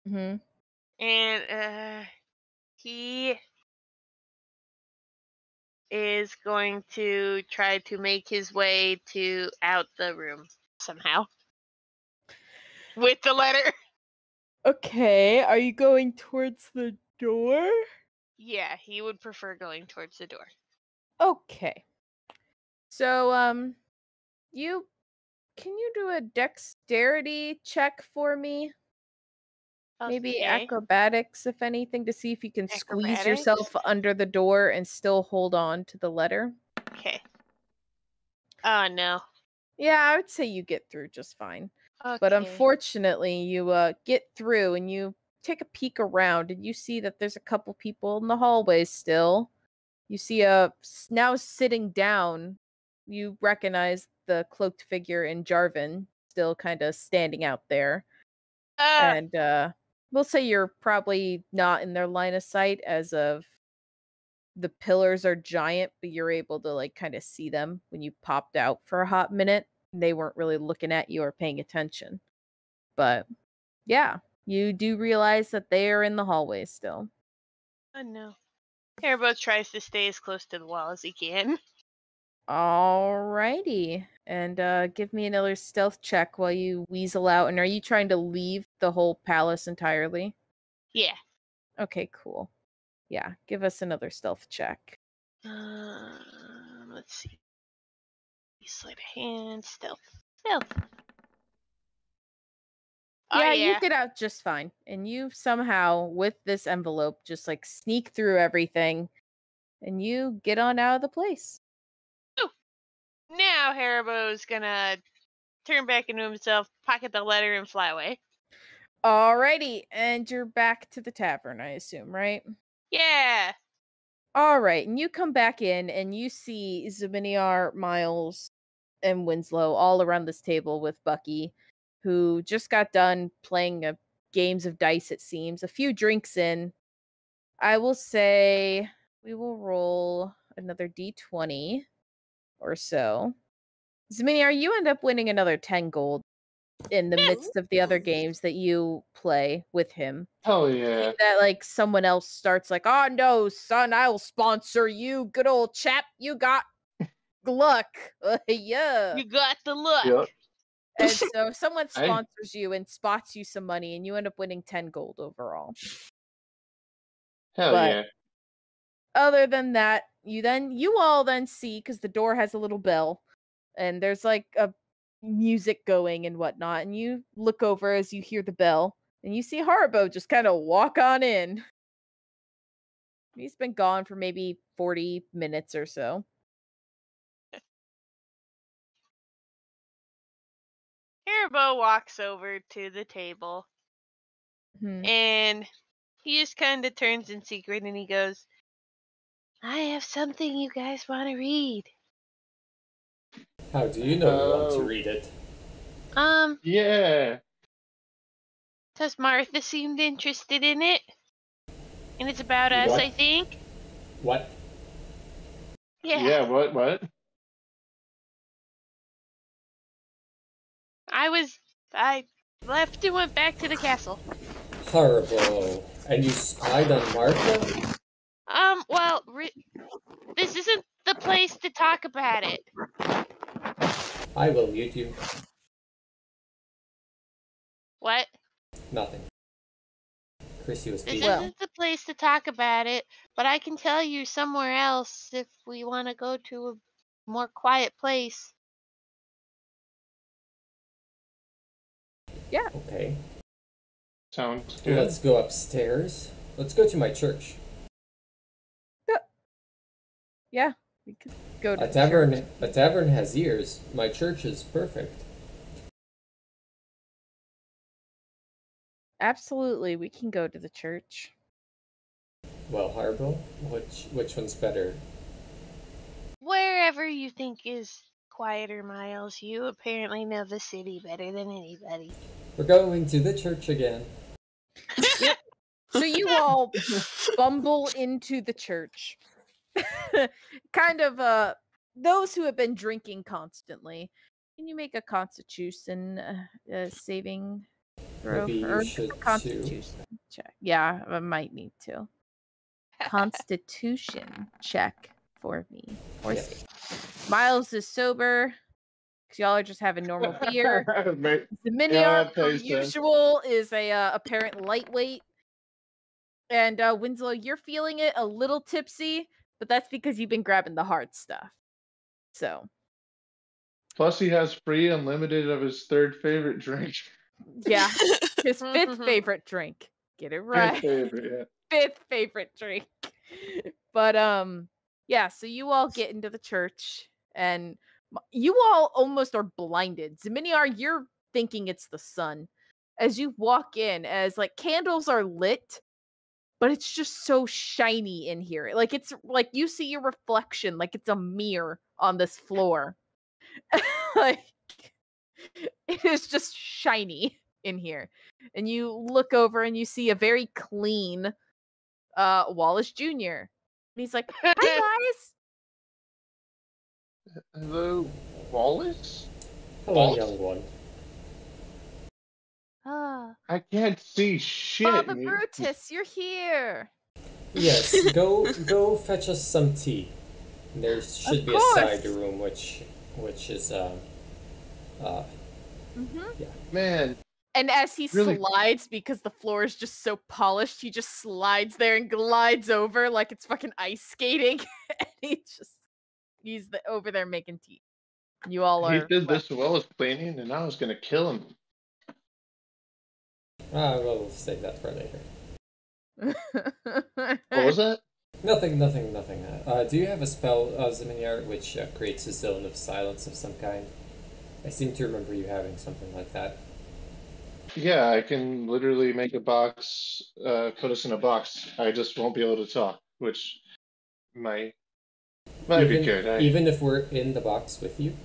Mm-hmm. and he is going to try to make his way to out the room somehow with the letter. Okay, are you going towards the door? Yeah, he would prefer going towards the door. Okay. So, you can you do a dexterity check for me? Maybe Okay. acrobatics, if anything, to see if you can squeeze Acrobatics? yourself under the door and still hold on to the letter. Okay. Oh no. Yeah, I would say you get through just fine. Okay. But unfortunately, you get through and you take a peek around and you see that there's a couple people in the hallway still. You see now sitting down. You recognize the cloaked figure in Jarvan still kind of standing out there. And we'll say you're probably not in their line of sight as of the pillars are giant, but you're able to like kind of see them when you popped out for a hot minute. They weren't really looking at you or paying attention. But yeah, you do realize that they are in the hallway still. Oh no. Haribo tries to stay as close to the wall as he can. Alrighty. And give me another stealth check while you weasel out. And are you trying to leave the whole palace entirely? Yeah. Okay, cool. Yeah, give us another stealth check. Let's see. Sleight of hand, stealth. Yeah, Oh, you get out just fine. And you somehow, with this envelope, just like sneak through everything and you get on out of the place. Ooh. Now Haribo's gonna turn back into himself, pocket the letter, and fly away. Alrighty, and you're back to the tavern, I assume, right? Yeah. Alright, and you come back in and you see Zaminiar, Miles, and Winslow all around this table with Bucky, who just got done playing games of dice, it seems. A few drinks in. I will say we will roll another d20 or so. Zaminiar, you end up winning another 10 gold in the midst of the other games that you play with him. Hell yeah. That like someone else starts like, oh no, son, I'll sponsor you, good old chap. You got luck. Yeah. You got the look. Yep. And so someone sponsors you and spots you some money and you end up winning 10 gold overall. Hell yeah. Other than that, you all then see, because the door has a little bell and there's like a music going and whatnot, and you look over as you hear the bell and you see Haribo just kind of walk on in. He's been gone for maybe 40 minutes or so. Haribo walks over to the table and he just kind of turns in secret and he goes, I have something you guys want to read. How do you know we want to read it? Yeah. Because Martha seemed interested in it. And it's about us, I think. What? Yeah. Yeah, what? I left and went back to the castle. Horrible. And you spied on Martha? Well, this isn't the place to talk about it. I will mute you. What? Nothing. Chrissy was This speaking. isn't the place to talk about it, but I can tell you somewhere else if we want to go to a more quiet place. Yeah. Okay. Sounds good. Let's go upstairs. Let's go to my church. Yeah. We could go to A tavern has ears. My church is perfect. Absolutely, we can go to the church. Well, Harbo, which one's better? Wherever you think is quieter, Miles. You apparently know the city better than anybody. We're going to the church again. Yep. So you all bumble into the church. Kind of those who have been drinking constantly. Can you make a constitution saving throw? Maybe you should constitution check. Yeah, I might need to. Constitution check for me. Or Miles is sober. Because y'all are just having normal beer. The Miniart, per usual, is a apparent lightweight. And Winslow, you're feeling it a little tipsy, but that's because you've been grabbing the hard stuff. So. Plus, he has free unlimited of his third favorite drink. Yeah, his fifth favorite drink. Get it right. Fifth favorite, yeah. Fifth favorite drink. But yeah. So you all get into the church, and you all almost are blinded. Zeminiar, you're thinking it's the sun as you walk in, as like candles are lit. But it's just so shiny in here. Like it's like you see your reflection, like it's a mirror on this floor. Like it is just shiny in here. And you look over and you see a very clean Wallace Jr. And he's like, "Hi guys." Hello, Wallace? Hello, Wallace? young one. I can't see shit. Father Brutus, you're here. Yes, go fetch us some tea. There should be a side room which is yeah. Man. And as he slides, because the floor is just so polished, he just slides there and glides over like it's fucking ice skating. And he's over there making tea. You all are. He did this as well as cleaning, and I was gonna kill him. We'll save that for later. What was that? Nothing. Do you have a spell, Zeminiar, which creates a zone of silence of some kind? I seem to remember you having something like that. Yeah, I can literally make a box, put us in a box. I just won't be able to talk, which might be good. Even if we're in the box with you?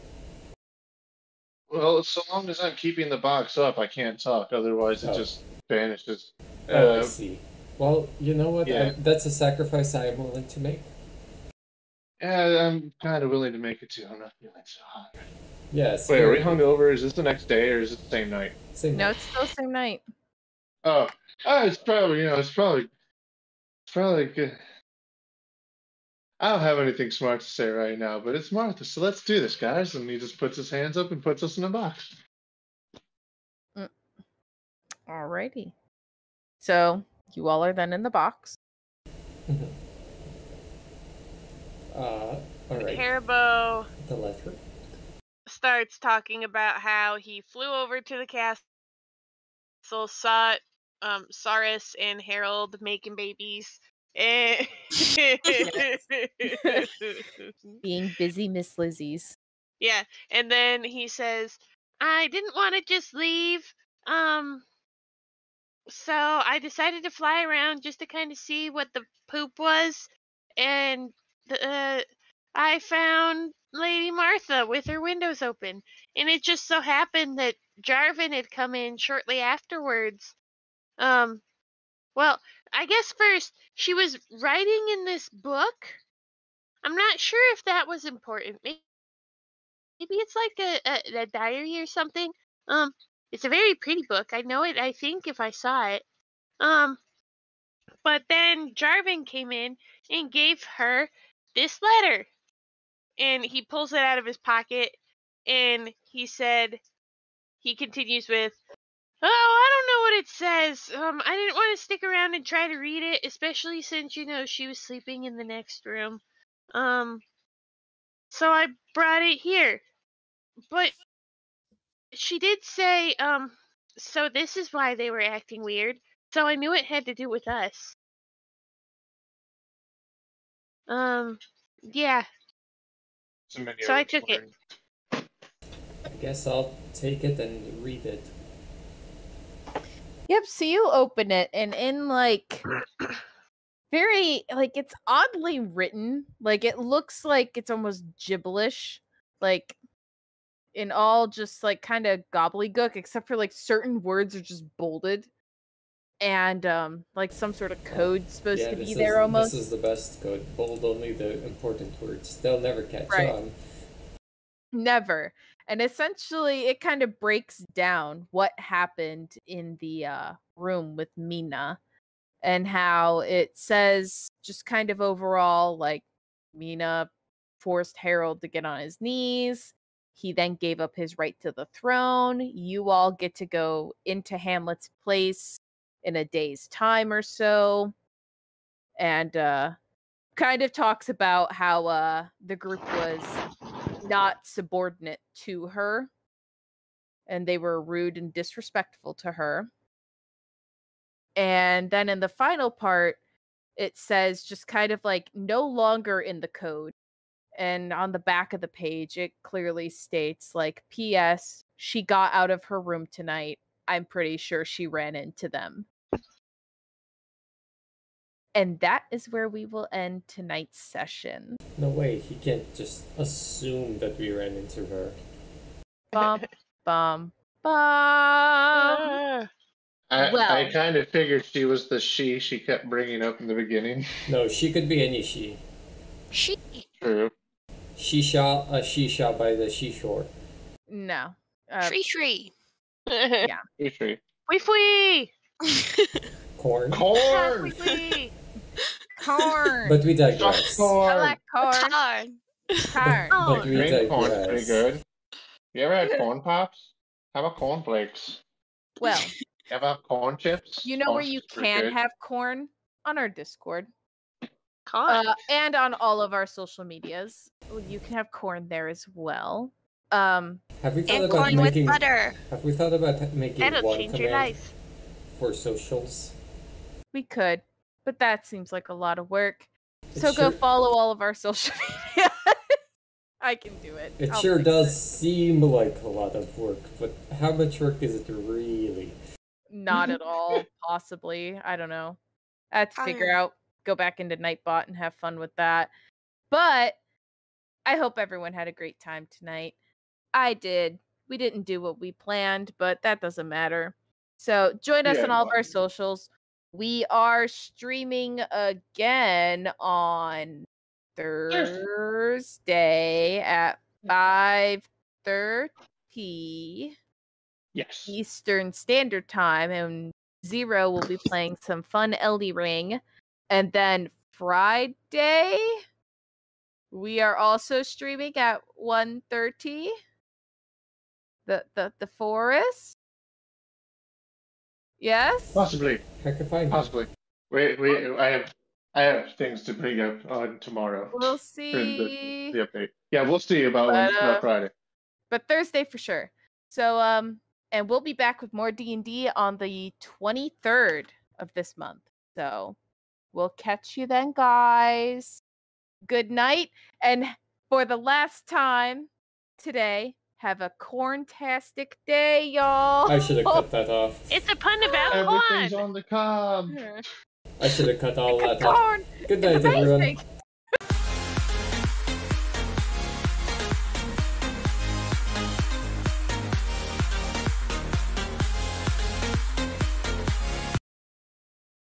Well, so long as I'm keeping the box up, I can't talk. Otherwise, it just vanishes. I see. Well, you know what? Yeah. That's a sacrifice I am willing to make. Yeah, I'm kind of willing to make it too. I'm not feeling so hot. Yes. Wait, are we hungover? Is this the next day or is it the same night? Same night. No, it's still same night. Oh, it's probably good. I don't have anything smart to say right now, but it's Martha, so let's do this, guys. And he just puts his hands up and puts us in a box. Alrighty. So you all are then in the box. All right. Haribo The letter starts talking about how he flew over to the castle, saw Saris and Harold making babies. Being busy Miss Lizzie's. Yeah, and then he says, I didn't want to just leave, so I decided to fly around just to kind of see what the poop was, and I found Lady Martha with her windows open, and it just so happened that Jarvan had come in shortly afterwards. Well, I guess first she was writing in this book. I'm not sure if that was important. Maybe it's like a diary or something. It's a very pretty book. I know it, I think, if I saw it. But then Jarvan came in and gave her this letter. And he pulls it out of his pocket and he continues with, "Oh, I don't know what it says. I didn't want to stick around and try to read it, especially since, she was sleeping in the next room. So I brought it here. But she did say, So this is why they were acting weird. So I knew it had to do with us. Yeah. So I took it. I guess I'll take it and read it. Yep, so you open it, and in, like, very, like, it's oddly written. Like, it looks like it's almost gibberish. Like, in all just, like, kind of gobbledygook, except for, like, certain words are just bolded. And, like, some sort of code supposed to be there almost. This is the best code. Bold only the important words. They'll never catch on. Never. And essentially, it kind of breaks down what happened in the room with Mina, and how it says just kind of overall, like, Mina forced Harold to get on his knees. He then gave up his right to the throne. You all get to go into Hamlet's place in a day's time or so. And kind of talks about how the group was not subordinate to her, and they were rude and disrespectful to her. And then in the final part, it says just kind of like no longer in the code. And on the back of the page, it clearly states, like, P.S. She got out of her room tonight. I'm pretty sure she ran into them. And that is where we will end tonight's session. No way, he can't just assume that we ran into her. Bum, bum, bum. I kind of figured she was the she kept bringing up in the beginning. No, she could be any she. She. True. She shot by the seashore. No. Tree. Yeah. Tree. Wee. Corn. Corn. Corn. But we digress. Corn. I like corn. But we digress. Corn's pretty good. You ever had corn pops? How about cornflakes? Well, you ever have corn chips? You know corn where you can have corn? On our Discord. Corn. And on all of our social medias. You can have corn there as well. Have we thought about corn making with butter? Have we thought about making That'll one change your command life. for socials? We could, but that seems like a lot of work. So go follow all of our social media. I can do it. It sure does seem like a lot of work, but how much work is it really? Not at all, possibly. I don't know. I have to figure out, go back into Nightbot and have fun with that. But I hope everyone had a great time tonight. I did. We didn't do what we planned, but that doesn't matter. So join us on all of our socials. We are streaming again on Thursday at 5:30 Eastern Standard Time, and Zero will be playing some fun Elden Ring. And then Friday, we are also streaming at 1:30. The Forest. Yes. Possibly. Heck if I know. Possibly. Wait. I have things to bring up on tomorrow. We'll see. The update. Yeah, we'll see about Friday. But Thursday for sure. So and we'll be back with more D&D on the 23rd of this month. So we'll catch you then, guys. Good night, and for the last time today, have a corntastic day, y'all. I should have cut that off. It's a pun about corn. Everything's on the cob. I should have cut all that off. Good night, everyone.